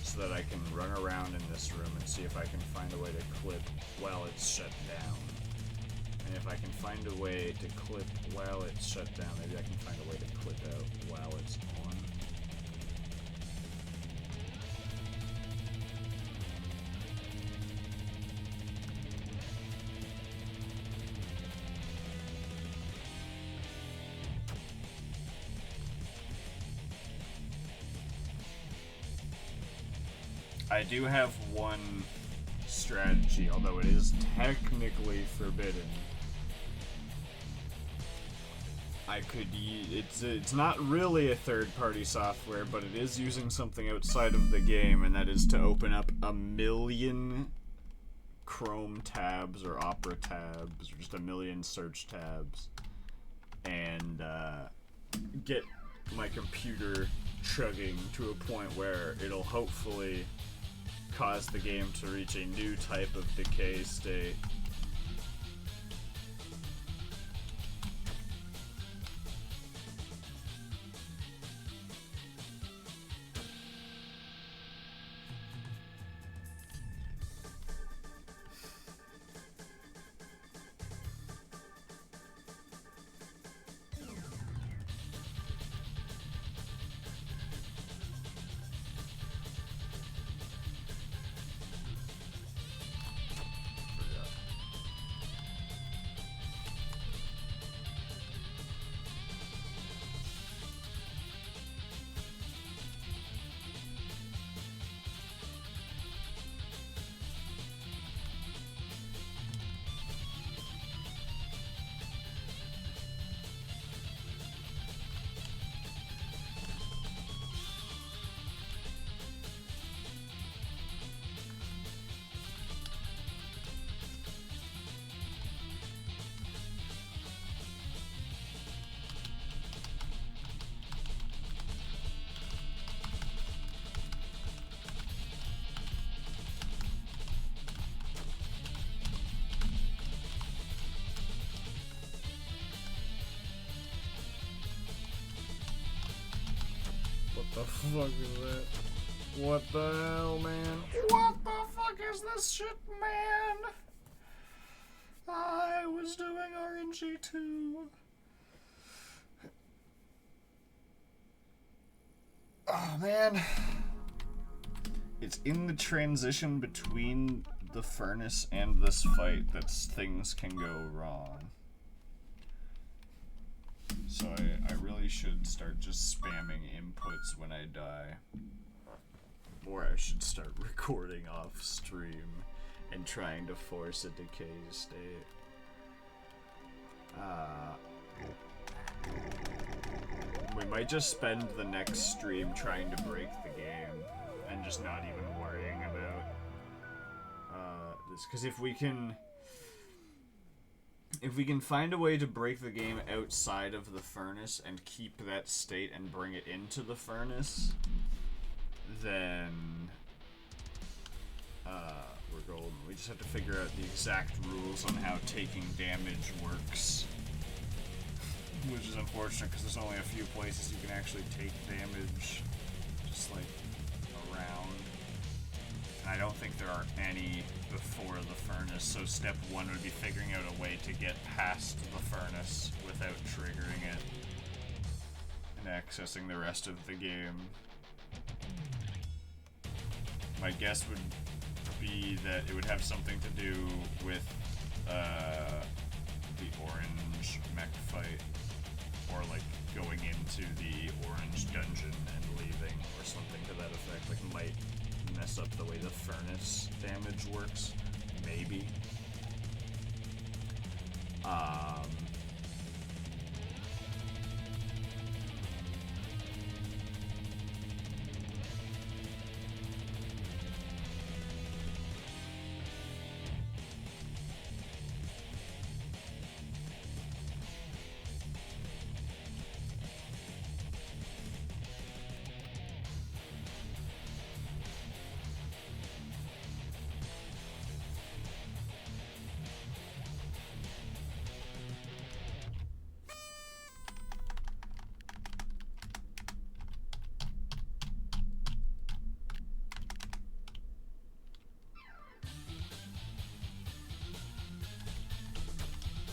so that I can run around in this room and see if I can find a way to clip while it's shut down. And if I can find a way to clip while it's shut down, maybe I can find a way to clip out while it's on. I do have one strategy, although it is technically forbidden. I could it's not really a third-party software, but it is using something outside of the game, and that is to open up 1,000,000 Chrome tabs or Opera tabs, or just 1,000,000 search tabs, and get my computer chugging to a point where it'll hopefully cause the game to reach a new type of decay state. What the fuck is that? What the hell, man? What the fuck is this shit, man? I was doing RNG too. Oh, man. It's in the transition between the furnace and this fight that things can go wrong. So I really should start just spamming inputs when I die. Or I should start recording off stream and trying to force a decay state. We might just spend the next stream trying to break the game and just not even worrying about this. Because if we can... If we can find a way to break the game outside of the furnace and keep that state and bring it into the furnace, then we're golden. We just have to figure out the exact rules on how taking damage works. Which is unfortunate because there's only a few places you can actually take damage, just like around. And I don't think there are any before the furnace, so step one would be figuring out a way to get past the furnace without triggering it and accessing the rest of the game. My guess would be that it would have something to do with the orange mech fight, or like going into the orange dungeon and leaving, or something to that effect. Like, might mess up the way the furnace damage works, maybe.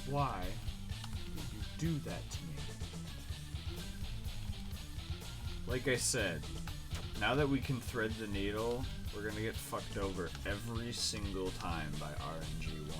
Why did you do that to me? Like I said, now that we can thread the needle, we're gonna get fucked over every single time by RNG1.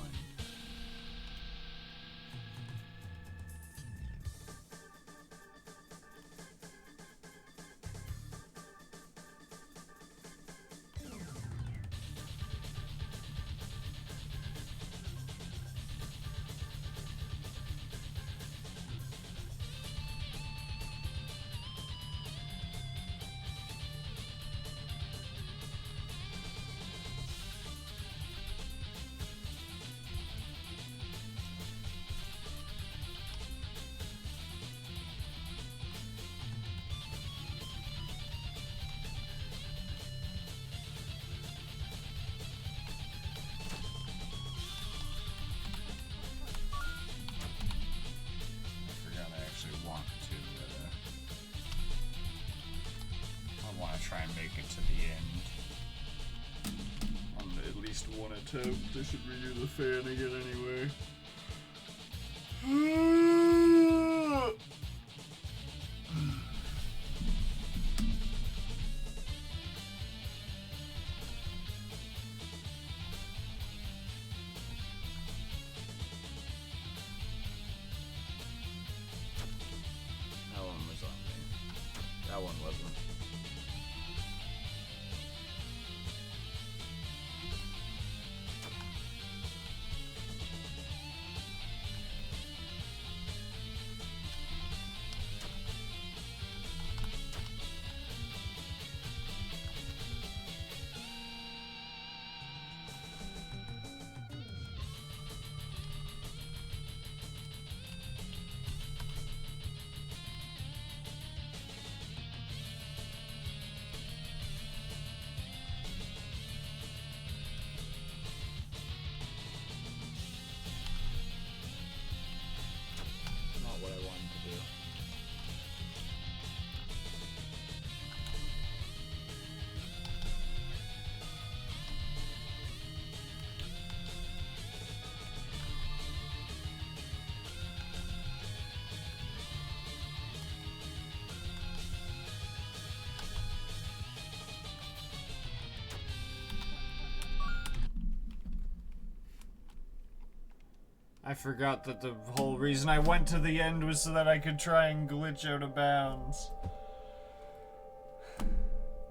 Try and make it to the end. On at least one attempt. I should redo the fan again anyway. That one was on me. That one wasn't. What I wanted to do. I forgot that the whole reason I went to the end was so that I could try and glitch out of bounds.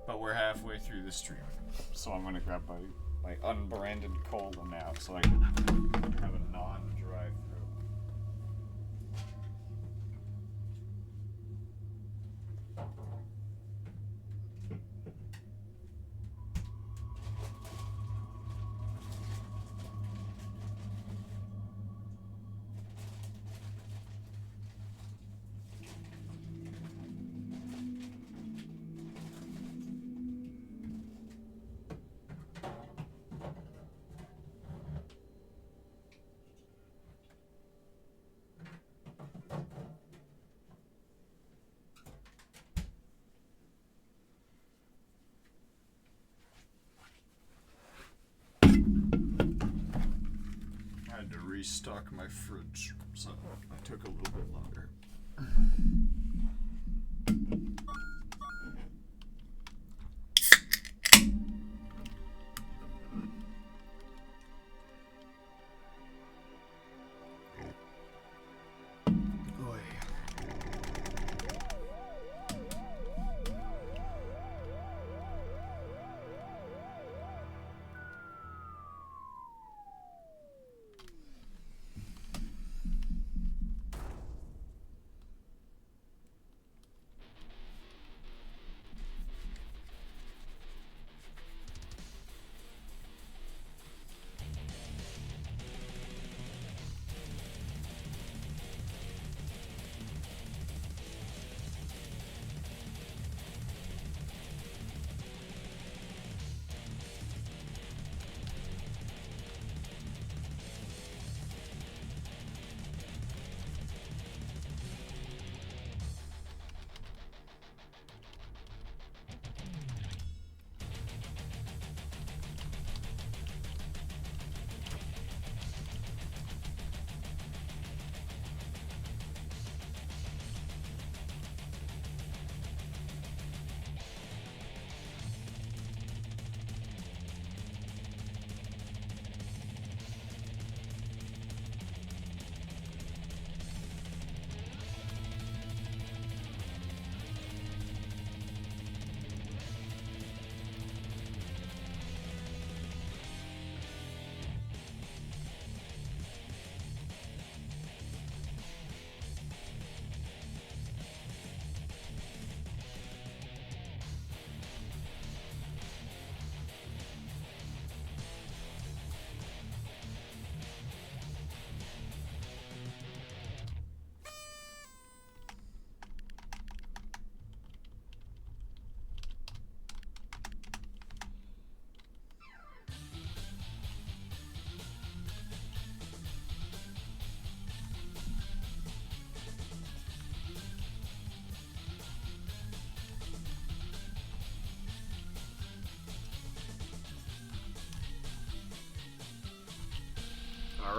But we're halfway through the stream, so I'm gonna grab my unbranded cola now so I can have a non-drive-through. restock my fridge, so I took a little bit longer.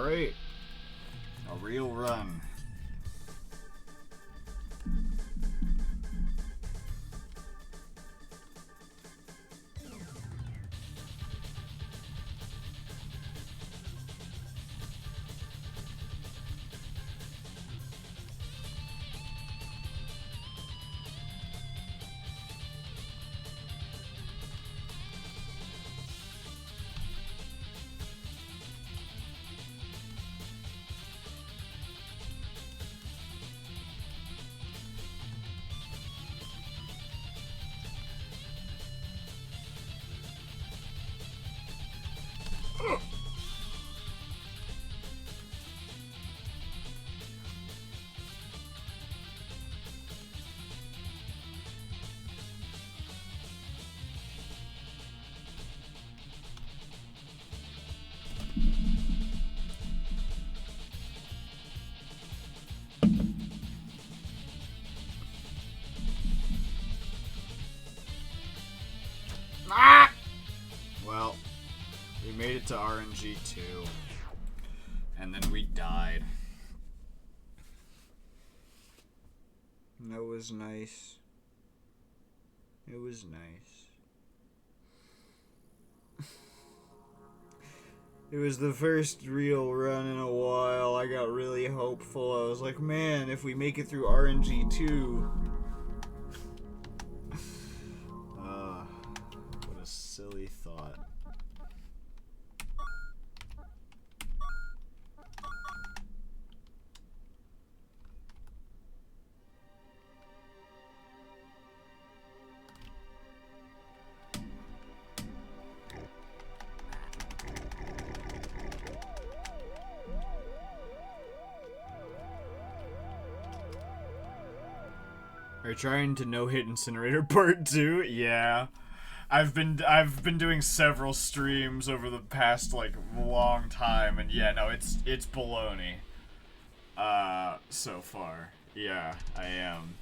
Alright, a real run. Ah! Well, we made it to RNG 2, and then we died. That was nice. It was nice. It was the first real run in a while. I got really hopeful. I was like, man, if we make it through RNG 2. What a silly thought. Are you trying to no-hit Incinerator Part 2? Yeah. I've been doing several streams over the past like long time, and yeah, no, it's baloney. So far. Yeah, I am.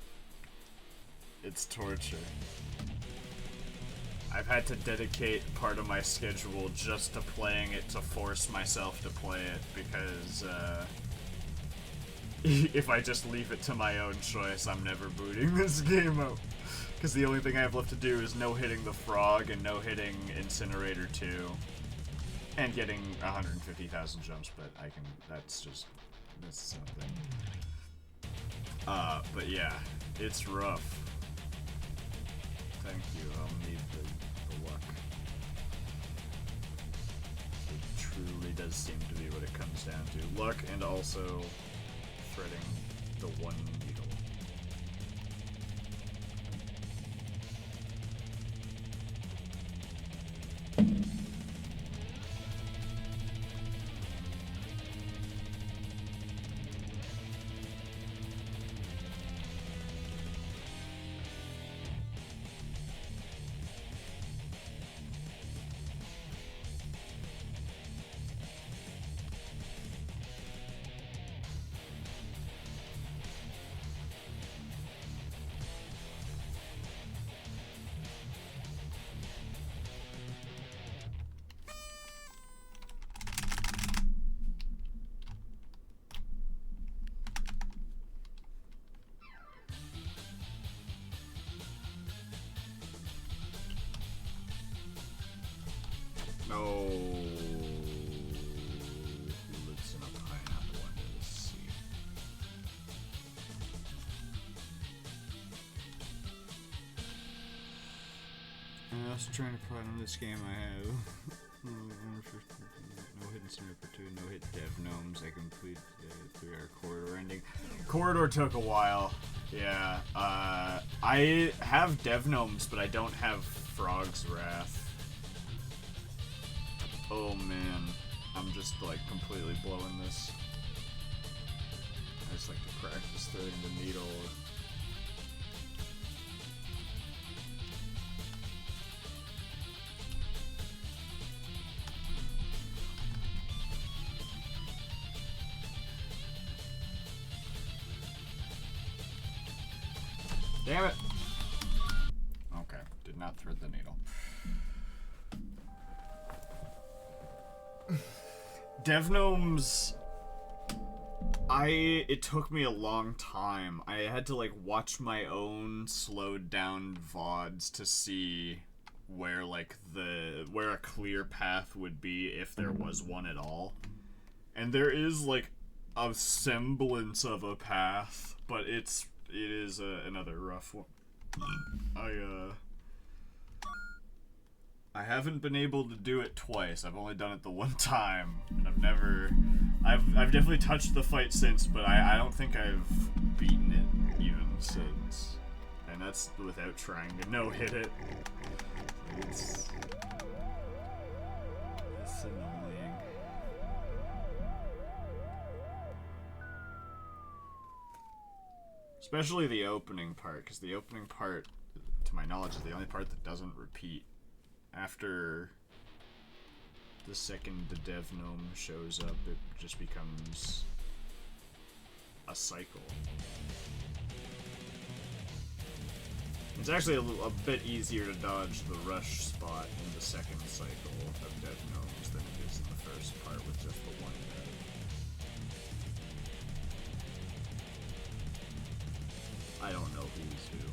It's torture. I've had to dedicate part of my schedule just to playing it to force myself to play it, because if I just leave it to my own choice, I'm never booting this game up. Because the only thing I have left to do is no-hitting the frog and no-hitting Incinerator 2. And getting 150,000 jumps, but I can, that's something. But yeah, it's rough. Thank you, I'll need the luck. It truly does seem to be what it comes down to. Luck and also threading the one needle. No. Who lives in a pineapple under the sea? I'm also trying to put on this game I have. No hidden sniper 2, no hit dev gnomes. I completed the 3-hour corridor ending. Corridor took a while. Yeah. I have dev gnomes, but I don't have Frog's Wrath. Oh man, I'm just like completely blowing this. I just like to practice threading the needle. Damn it! Okay, did not thread the needle. Dev gnomes, it took me a long time. I had to like watch my own slowed down VODs to see where like where a clear path would be if there was one at all. And there is like a semblance of a path, but it is another rough one. I haven't been able to do it twice. I've only done it the one time, and I've definitely touched the fight since, but I don't think I've beaten it even since. And that's without trying to no-hit it. It's annoying. Especially the opening part, because the opening part, to my knowledge, is the only part that doesn't repeat. After the second the dev gnome shows up, it just becomes a cycle. It's actually a bit easier to dodge the rush spot in the second cycle of dev gnomes than it is in the first part with just the one dev. I don't know who's who.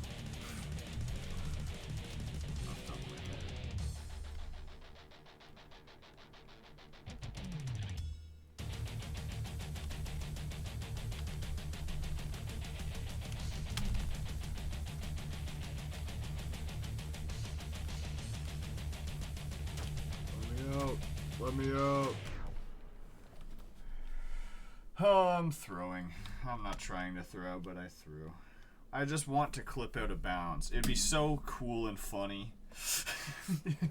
Off the top of my head. Let me out. Oh, I'm throwing. I'm not trying to throw, but I threw. I just want to clip out of bounds. It'd be so cool and funny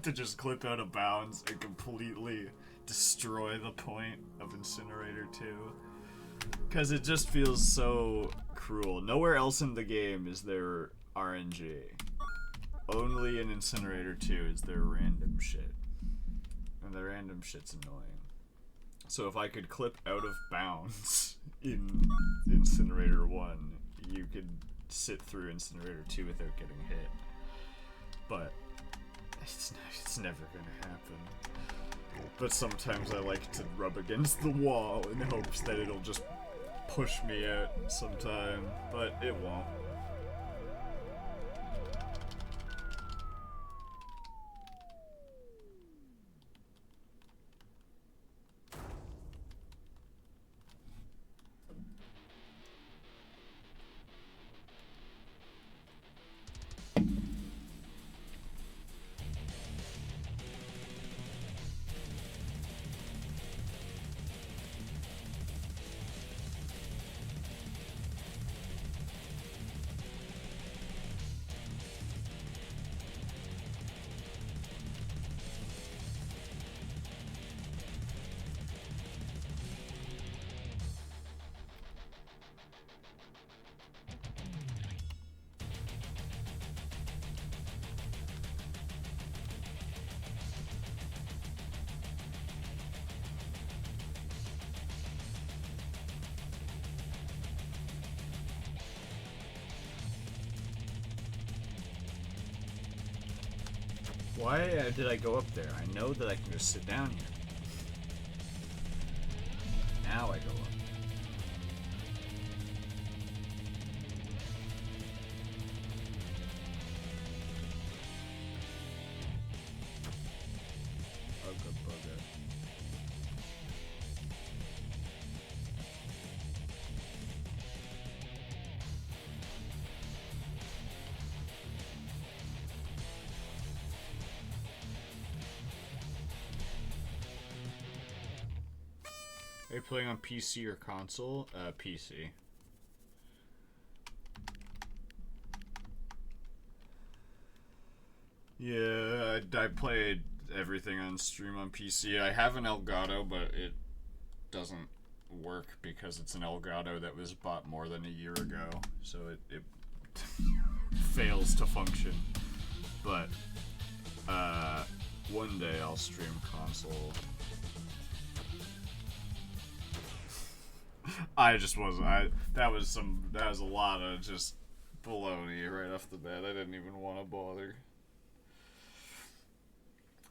to just clip out of bounds and completely destroy the point of Incinerator 2. Because it just feels so cruel. Nowhere else in the game is there RNG. Only in Incinerator 2 is there random shit. And the random shit's annoying. So if I could clip out of bounds in Incinerator 1, you could sit through Incinerator 2 without getting hit. But It's never gonna happen. But sometimes I like to rub against the wall in hopes that it'll just push me out sometime, but it won't. Why did I go up there? I know that I can just sit down here. Now I go up. Bugga bugga. Are you playing on PC or console? PC. Yeah, I played everything on stream on PC. I have an Elgato, but it doesn't work because it's an Elgato that was bought more than a year ago, so it fails to function. But one day I'll stream console. I just wasn't. That was a lot of just baloney right off the bat. I didn't even want to bother.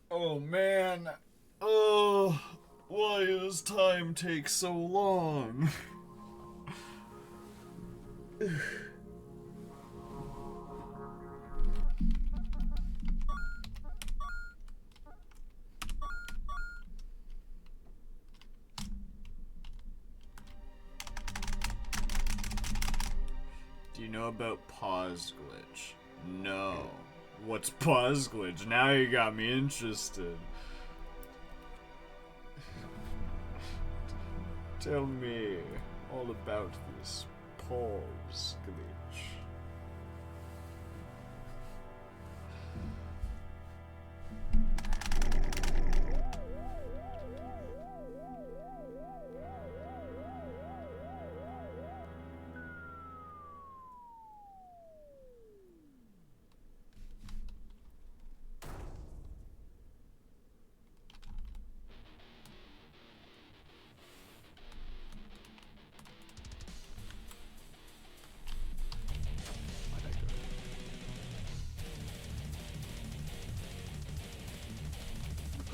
Oh man. Oh, why does time take so long? Do you know about pause glitch? No. What's pause glitch? Now you got me interested. Tell me all about this pause glitch.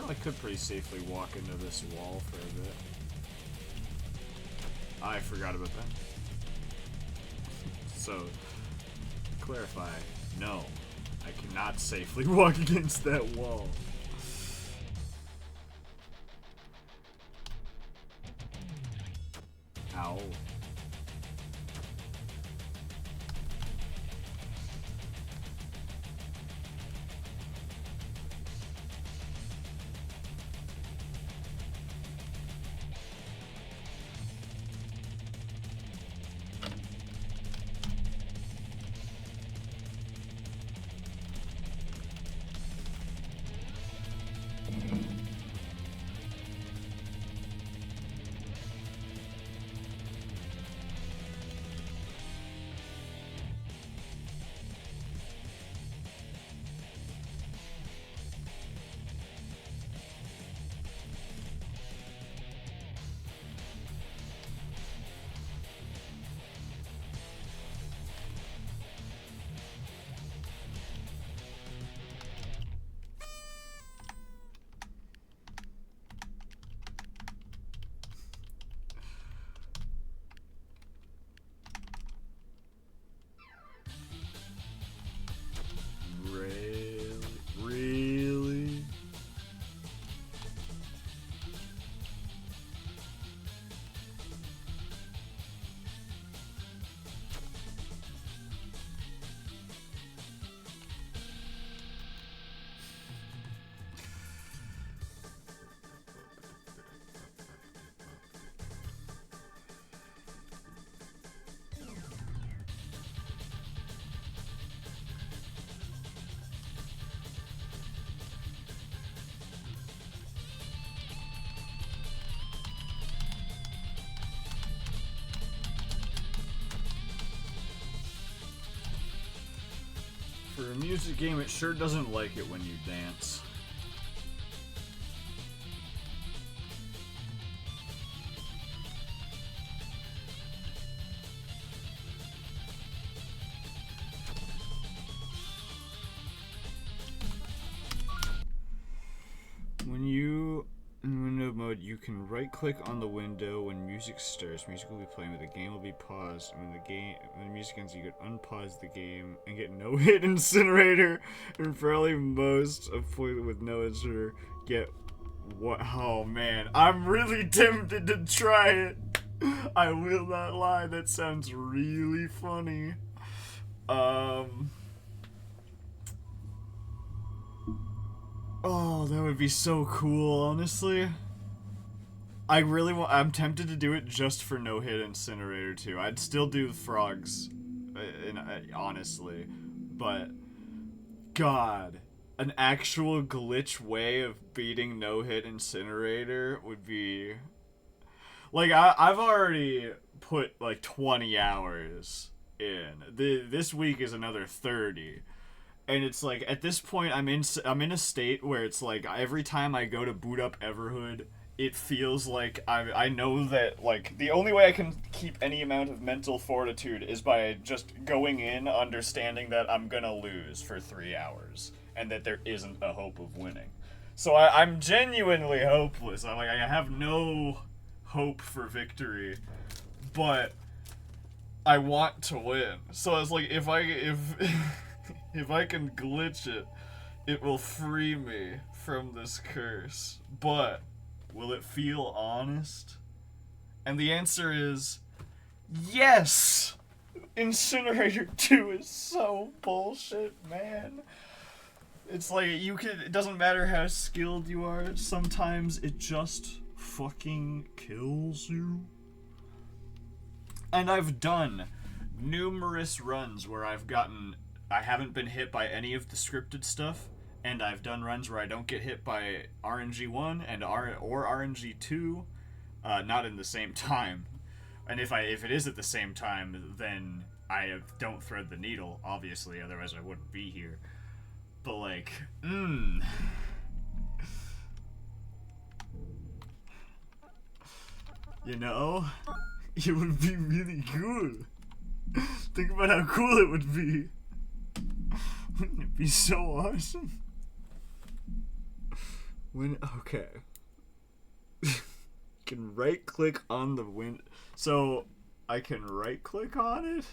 I could pretty safely walk into this wall for a bit. I forgot about that. So, clarify, no, I cannot safely walk against that wall. Ow. For a music game, it sure doesn't like it when you dance. When you in window mode, you can right-click on the window when music starts. Music will be playing, but the game will be paused. And when the music ends, you can unpause the game and get no hit incinerator. And probably most avoid with no incinerator get what? Oh man, I'm really tempted to try it. I will not lie. That sounds really funny. Oh, that would be so cool, honestly. I'm tempted to do it just for no hit incinerator too. I'd still do the frogs, honestly, but God, an actual glitch way of beating no hit incinerator would be like I've already put like 20 hours in. This week is another 30. And it's like at this point I'm in a state where it's like every time I go to boot up Everhood, it feels like I know that like the only way I can keep any amount of mental fortitude is by just going in understanding that I'm gonna lose for 3 hours and that there isn't a hope of winning. So I'm genuinely hopeless. I have no hope for victory, but I want to win. So it's like if if I can glitch it, it will free me from this curse. But will it feel honest? And the answer is yes! Incinerator 2 is so bullshit, man. It's like it doesn't matter how skilled you are, sometimes it just fucking kills you. And I've done numerous runs where I haven't been hit by any of the scripted stuff, and I've done runs where I don't get hit by RNG 1 or RNG 2, not in the same time. And if it is at the same time, then I don't thread the needle, obviously, otherwise I wouldn't be here. But like, you know, it would be really cool. Think about how cool it would be. Wouldn't it be so awesome? Okay. Can right click on the win. So I can right click on it,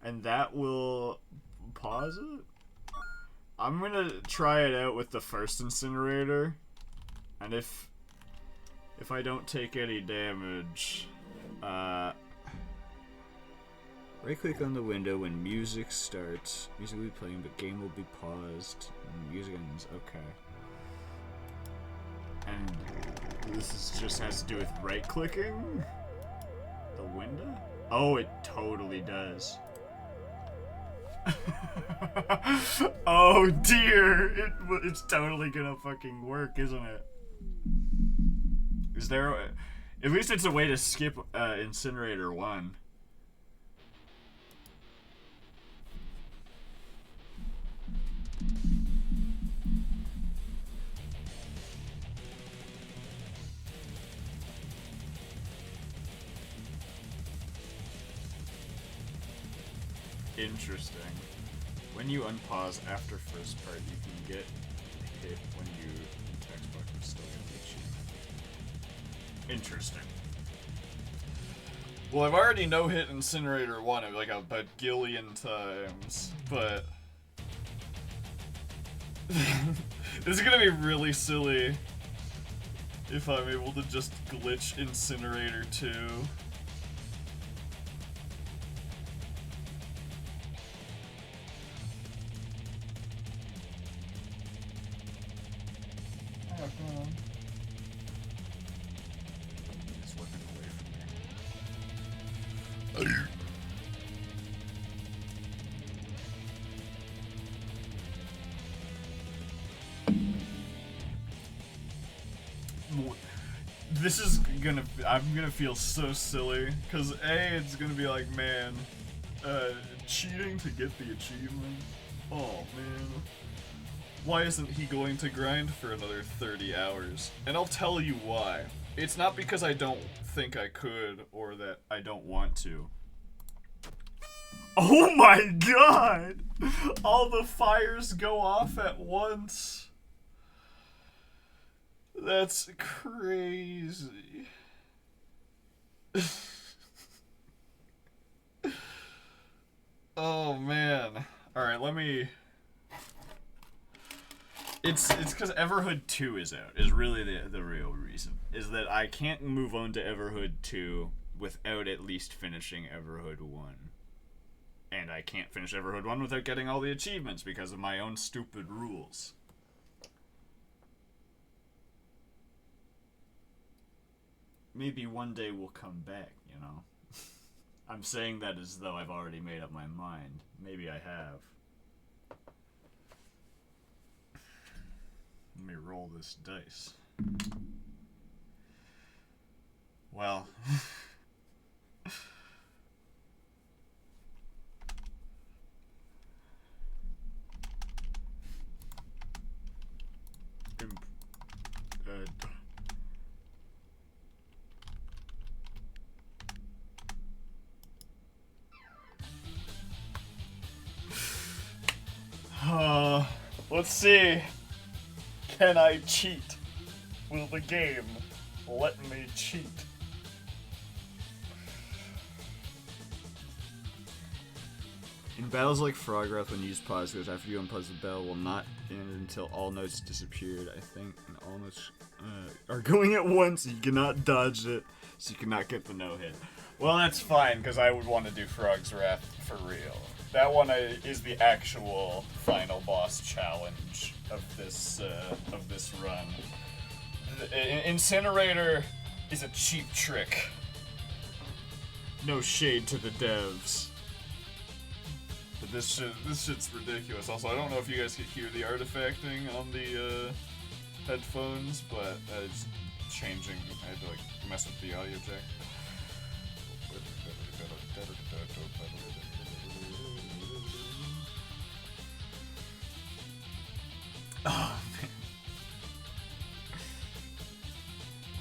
and that will pause it. I'm gonna try it out with the first incinerator, and if I don't take any damage, right click on the window when music starts. Music will be playing, but game will be paused. Music ends. Okay. And this just has to do with right clicking the window? Oh, it totally does. Oh dear! It's totally gonna fucking work, isn't it? Is there at least it's a way to skip Incinerator 1. Interesting. When you unpause after first part, you can get hit when you text button still gonna hit you. Interesting. Well, I've already no hit Incinerator 1 like a bagillion times, but this is gonna be really silly if I'm able to just glitch Incinerator 2. It's working away from me. This is I'm gonna feel so silly, cause A, it's gonna be like, man, cheating to get the achievement? Oh, man. Why isn't he going to grind for another 30 hours? And I'll tell you why. It's not because I don't think I could or that I don't want to. Oh my god! All the fires go off at once. That's crazy. Oh man. Alright, let me... It's because Everhood 2 is out, is really the real reason. Is that I can't move on to Everhood 2 without at least finishing Everhood 1. And I can't finish Everhood 1 without getting all the achievements because of my own stupid rules. Maybe one day we'll come back, you know? I'm saying that as though I've already made up my mind. Maybe I have. Let me roll this dice. Well... let's see. Can I cheat? Will the game let me cheat? In battles like Frograth, when you use pause, goes after you unpause the bell will not end until all notes disappeared, I think, and all notes are going at once, you cannot dodge it, so you cannot get the no-hit. Well, that's fine, because I would want to do Frog's Wrath for real. That one is the actual final boss challenge of this run. Incinerator is a cheap trick. No shade to the devs. But this shit's ridiculous. Also, I don't know if you guys could hear the artifacting on the headphones, but it's changing. I had to like mess with the audio jack. Oh man.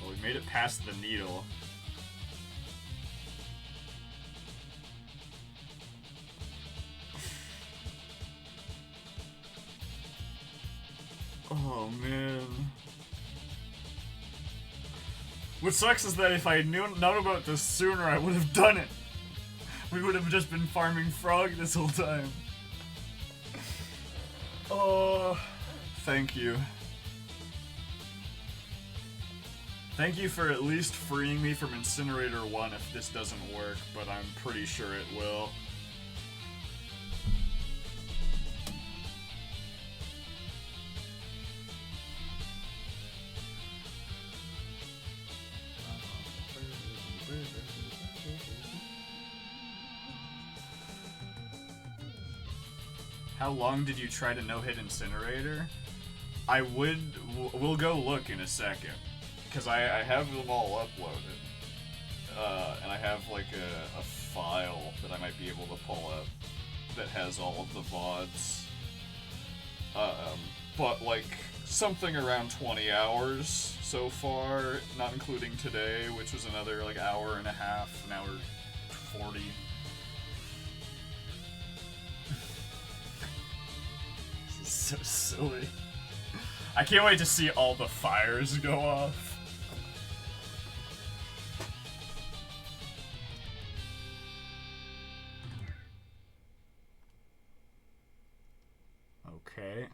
Well, we made it past the needle. Oh man. What sucks is that if I had known about this sooner, I would have done it. We would have just been farming frog this whole time. Oh, thank you. Thank you for at least freeing me from Incinerator 1 if this doesn't work, but I'm pretty sure it will. How long did you try to no-hit Incinerator? We'll go look in a second. Because I have them all uploaded. And I have like a file that I might be able to pull up that has all of the VODs. But like something around 20 hours so far, not including today, which was another like hour and a half, an hour 40. This is so silly. I can't wait to see all the fires go off. Okay.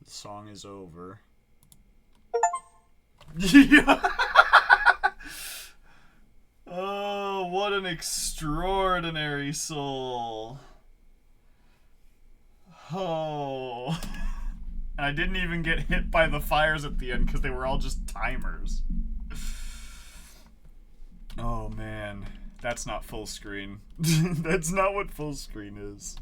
The song is over. Yeah. Oh, what an extraordinary soul. Oh. And I didn't even get hit by the fires at the end because they were all just timers. Oh man. That's not full screen. That's not what full screen is.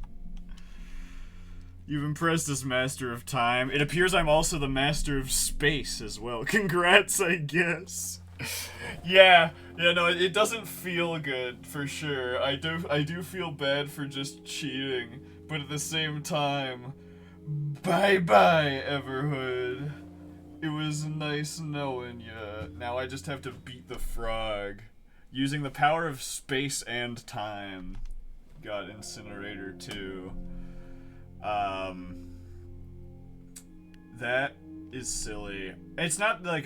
You've impressed as Master of Time. It appears I'm also the Master of Space as well. Congrats, I guess. Yeah, no, it doesn't feel good for sure. I do feel bad for just cheating, but at the same time, bye bye, Everhood. It was nice knowing ya. Now I just have to beat the frog, using the power of space and time. Got Incinerator too. That is silly. It's not like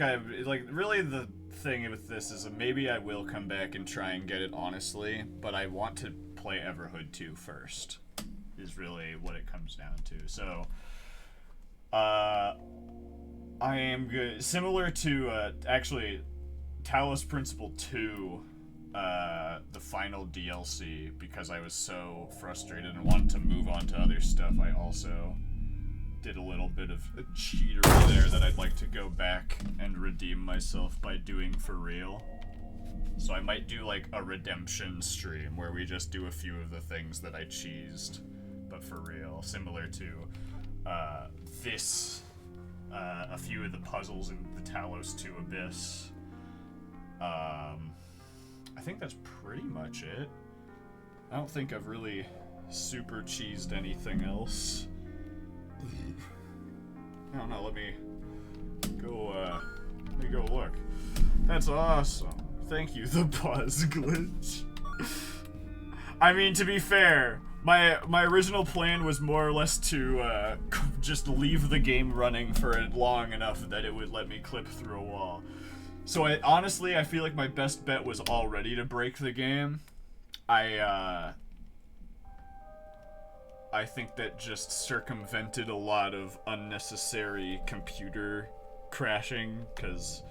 really the thing with this is maybe I will come back and try and get it honestly, but I want to play Everhood 2 first, is really what it comes down to. So, I am good. Similar to, actually, Talos Principle 2, the final DLC, because I was so frustrated and wanted to move on to other stuff, I also did a little bit of a cheatery there that I'd like to go back and redeem myself by doing for real. So I might do like a redemption stream where we just do a few of the things that I cheesed, but for real. Similar to a few of the puzzles in the Talos 2 Abyss. I think that's pretty much it. I don't think I've really super cheesed anything else. I don't know, let me go look. That's awesome. Thank you, the pause glitch. I mean, to be fair, my original plan was more or less to just leave the game running for long enough that it would let me clip through a wall. So honestly, I feel like my best bet was already to break the game. I think that just circumvented a lot of unnecessary computer crashing, because,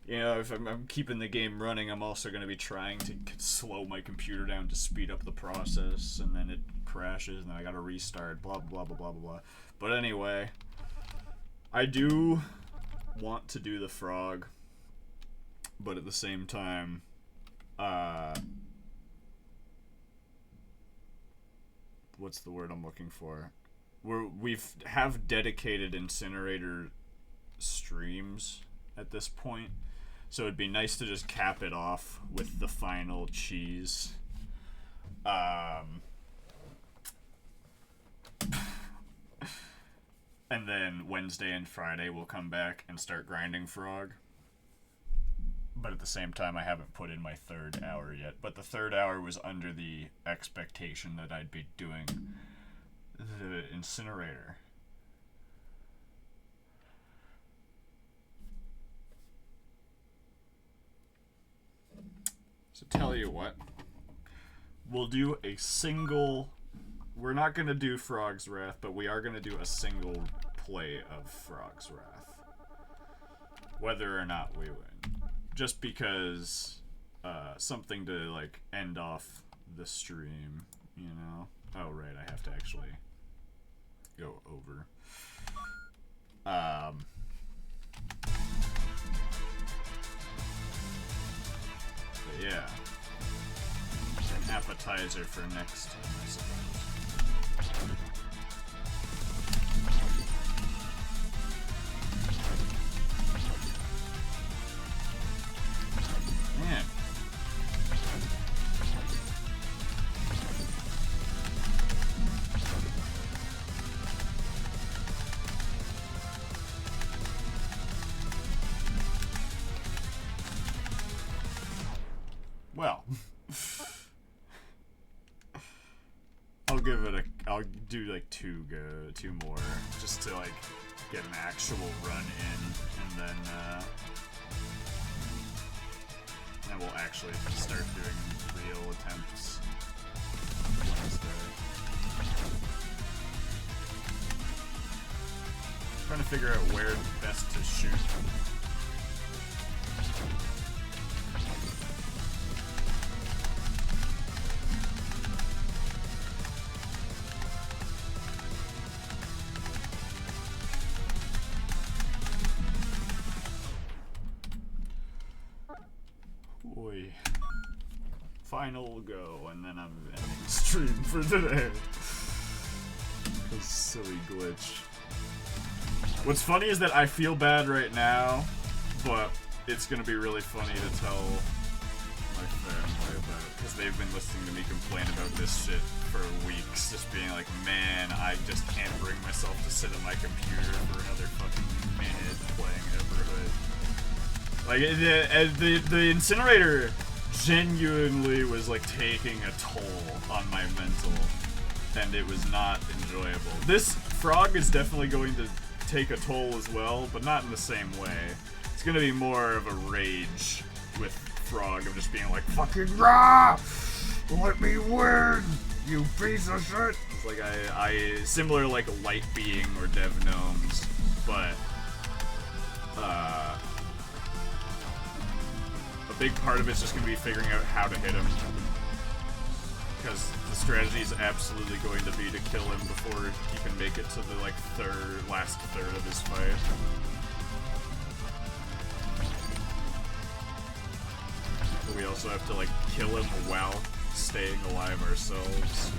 you know, if I'm keeping the game running, I'm also going to be trying to slow my computer down to speed up the process, and then it crashes, and then I got to restart, blah, blah, blah, blah, blah, blah. But anyway, I do want to do the frog, but at the same time, what's the word I'm looking for? We've dedicated Incinerator streams at this point, so it'd be nice to just cap it off with the final cheese. And then Wednesday and Friday we'll come back and start grinding frog. But at the same time, I haven't put in my third hour yet. But the third hour was under the expectation that I'd be doing the Incinerator. So tell you what, we'll do a single... We're not going to do Frog's Wrath, but we are going to do a single play of Frog's Wrath. Whether or not we win. Just because something to like end off the stream, you know. Oh right, I have to actually go over. But yeah, an appetizer for next time, I suppose. Man. Well, I'll do like two more, just to like get an actual run in, and then we'll actually start doing real attempts Wednesday. Trying to figure out where best to shoot. Boy. Final go, and then I'm ending the stream for today. This silly glitch. What's funny is that I feel bad right now, but it's gonna be really funny to tell my family about it, because they've been listening to me complain about this shit for weeks, just being like, man, I just can't bring myself to sit at my computer for another fucking minute playing Everhood. Like, the incinerator genuinely was like taking a toll on my mental, and it was not enjoyable. This frog is definitely going to take a toll as well, but not in the same way. It's gonna be more of a rage with frog of just being like, fucking rah! Let me win, you piece of shit! It's like I similar like light being or dev gnomes, but a big part of it's just gonna be figuring out how to hit him. Because the strategy is absolutely going to be to kill him before he can make it to the like last third of his fight. But we also have to like kill him while staying alive ourselves.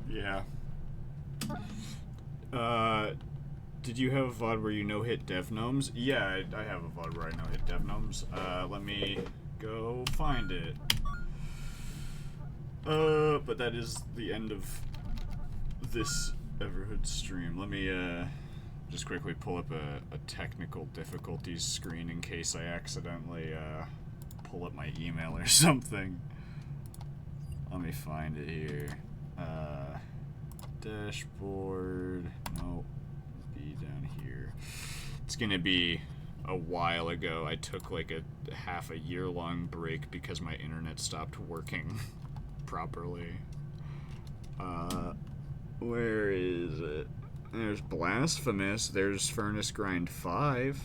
Yeah. Did you have a VOD where you no-hit dev gnomes? Yeah, I have a VOD where I no-hit dev gnomes. Let me go find it. But that is the end of this Everhood stream. Let me, just quickly pull up a technical difficulties screen in case I accidentally, pull up my email or something. Let me find it here. Dashboard. Nope. Be down here. It's gonna be a while ago. I took like a half a year-long break because my internet stopped working properly. Where is it? There's Blasphemous. There's Furnace Grind 5.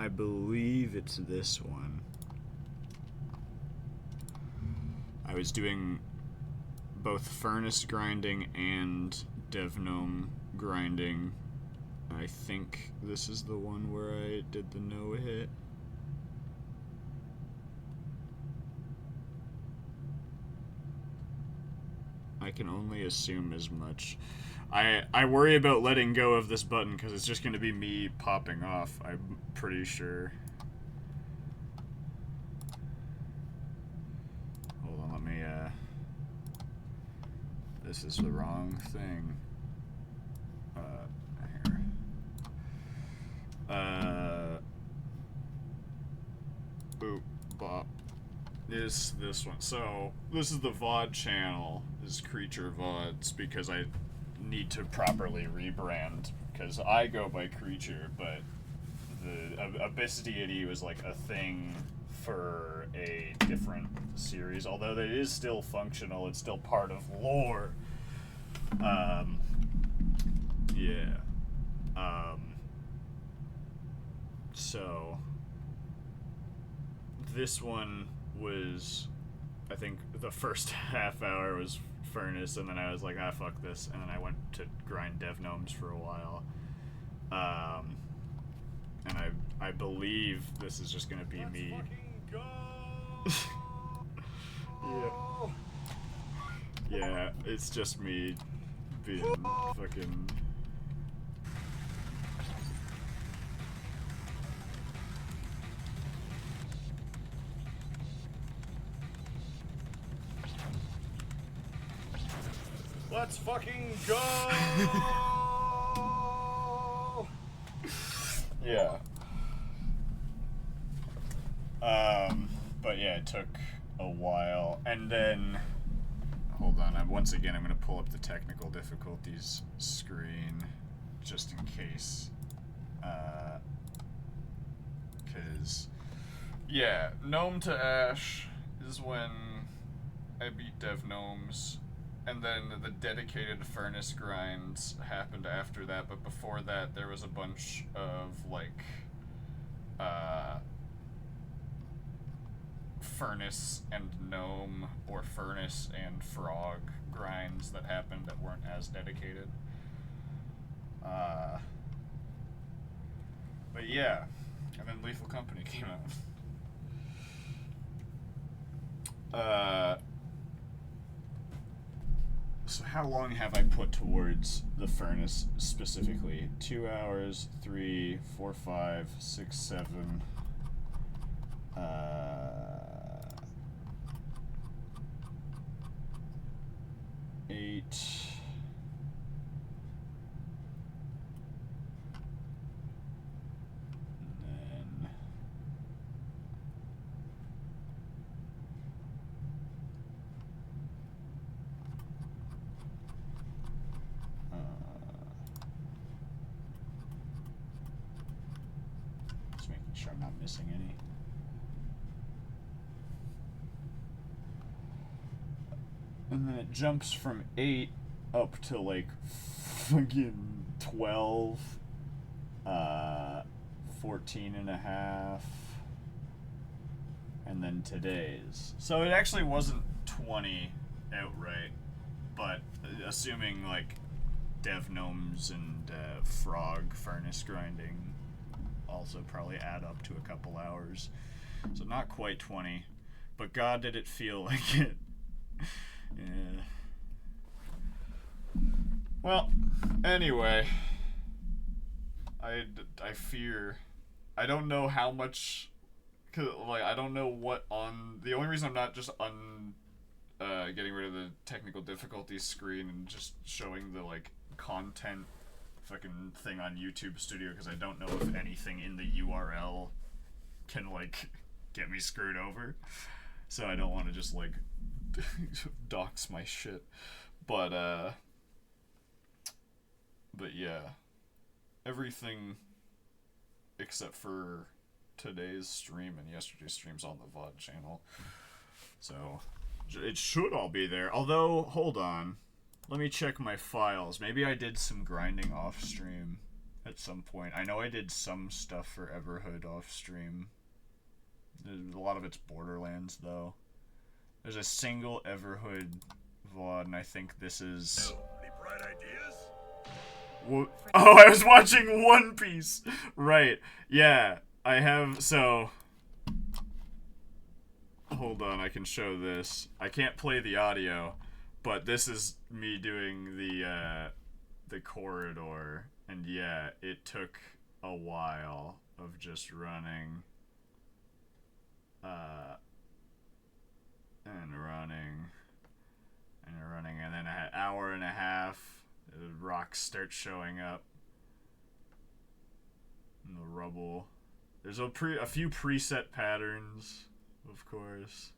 I believe it's this one. I was doing both furnace grinding and DevGnome grinding. I think this is the one where I did the no-hit. I can only assume as much. I worry about letting go of this button because it's just going to be me popping off, I'm pretty sure. Hold on, let me, this is the wrong thing. Here. Boop, bop. Is this one. So, this is the VOD channel, is Creature VODs, because I need to properly rebrand, because I go by Creature, but the Abyss Deity was like a thing for a different series, although it is still functional, it's still part of lore. Yeah. So this one was, I think the first half hour was Furnace, and then I was like, ah, fuck this, and then I went to grind Dev Gnomes for a while. And I believe this is just gonna be Let's me. Yeah. Yeah, it's just me being fucking. Let's fucking go! Yeah. But yeah, it took a while, and then hold on. Once again, I'm gonna pull up the technical difficulties screen just in case. Cause yeah, Gnome to Ash is when I beat Dev Gnomes. And then the dedicated Furnace grinds happened after that, but before that there was a bunch of, like, Furnace and Gnome, or Furnace and Frog grinds that happened that weren't as dedicated. But yeah, and then Lethal Company came out. So how long have I put towards the Furnace specifically? 2 hours, 3, 4, 5, 6, 7. 8. And then just making sure I'm not missing any. And then it jumps from 8 up to like fucking 12, 14 and a half, and then today's. So it actually wasn't 20 outright, but assuming like Dev Gnomes and Frog Furnace grinding also probably add up to a couple hours. So not quite 20, but God, did it feel like it. Yeah. Well, anyway, I fear, I don't know how much, like, I don't know what on, the only reason I'm not just getting rid of the technical difficulties screen and just showing the, like, content fucking thing on YouTube Studio, because I don't know if anything in the URL can, like, get me screwed over. So I don't want to just, like, dox my shit. But yeah, everything except for today's stream and yesterday's streams on the VOD channel. So it should all be there. Although, hold on, let me check my files. Maybe I did some grinding off stream at some point. I know I did some stuff for Everhood off stream. A lot of it's Borderlands though. There's a single Everhood VOD, and I think this is. Any bright ideas? Oh, I was watching One Piece! Right. Yeah, I have. So. Hold on, I can show this. I can't play the audio, But this is me doing the corridor, and yeah, it took a while of just running. And running. And running, and then an hour and a half, the rocks start showing up. In the rubble. There's a few preset patterns, of course.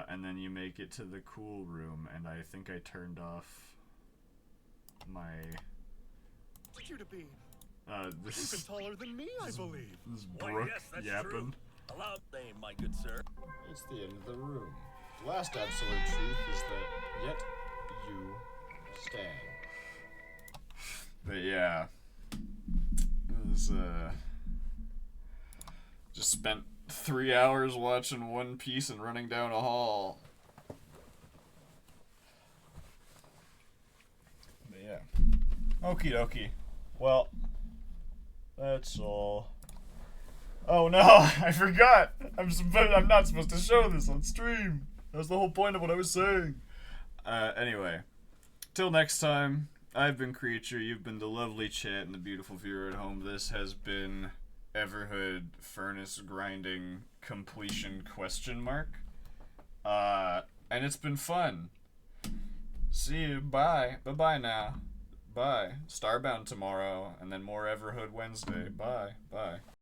And then you make it to the cool room, and I think I turned off my... You to be. This... Even taller than me, I believe. This Why, brook yes, that's yapping. true. Allow name, my good sir. It's the end of the room. The last absolute truth is that yet you stand. But yeah. It was, just spent 3 hours watching One Piece and running down a hall. But yeah. Okie dokie. Well, that's all. Oh no, I forgot! I'm not supposed to show this on stream. That was the whole point of what I was saying. Anyway. Till next time, I've been Creature, you've been the lovely chat and the beautiful viewer at home. This has been Everhood Furnace Grinding Completion ? And it's been fun. See you, bye. Bye-bye now. Bye. Starbound tomorrow, and then more Everhood Wednesday. Bye. Bye.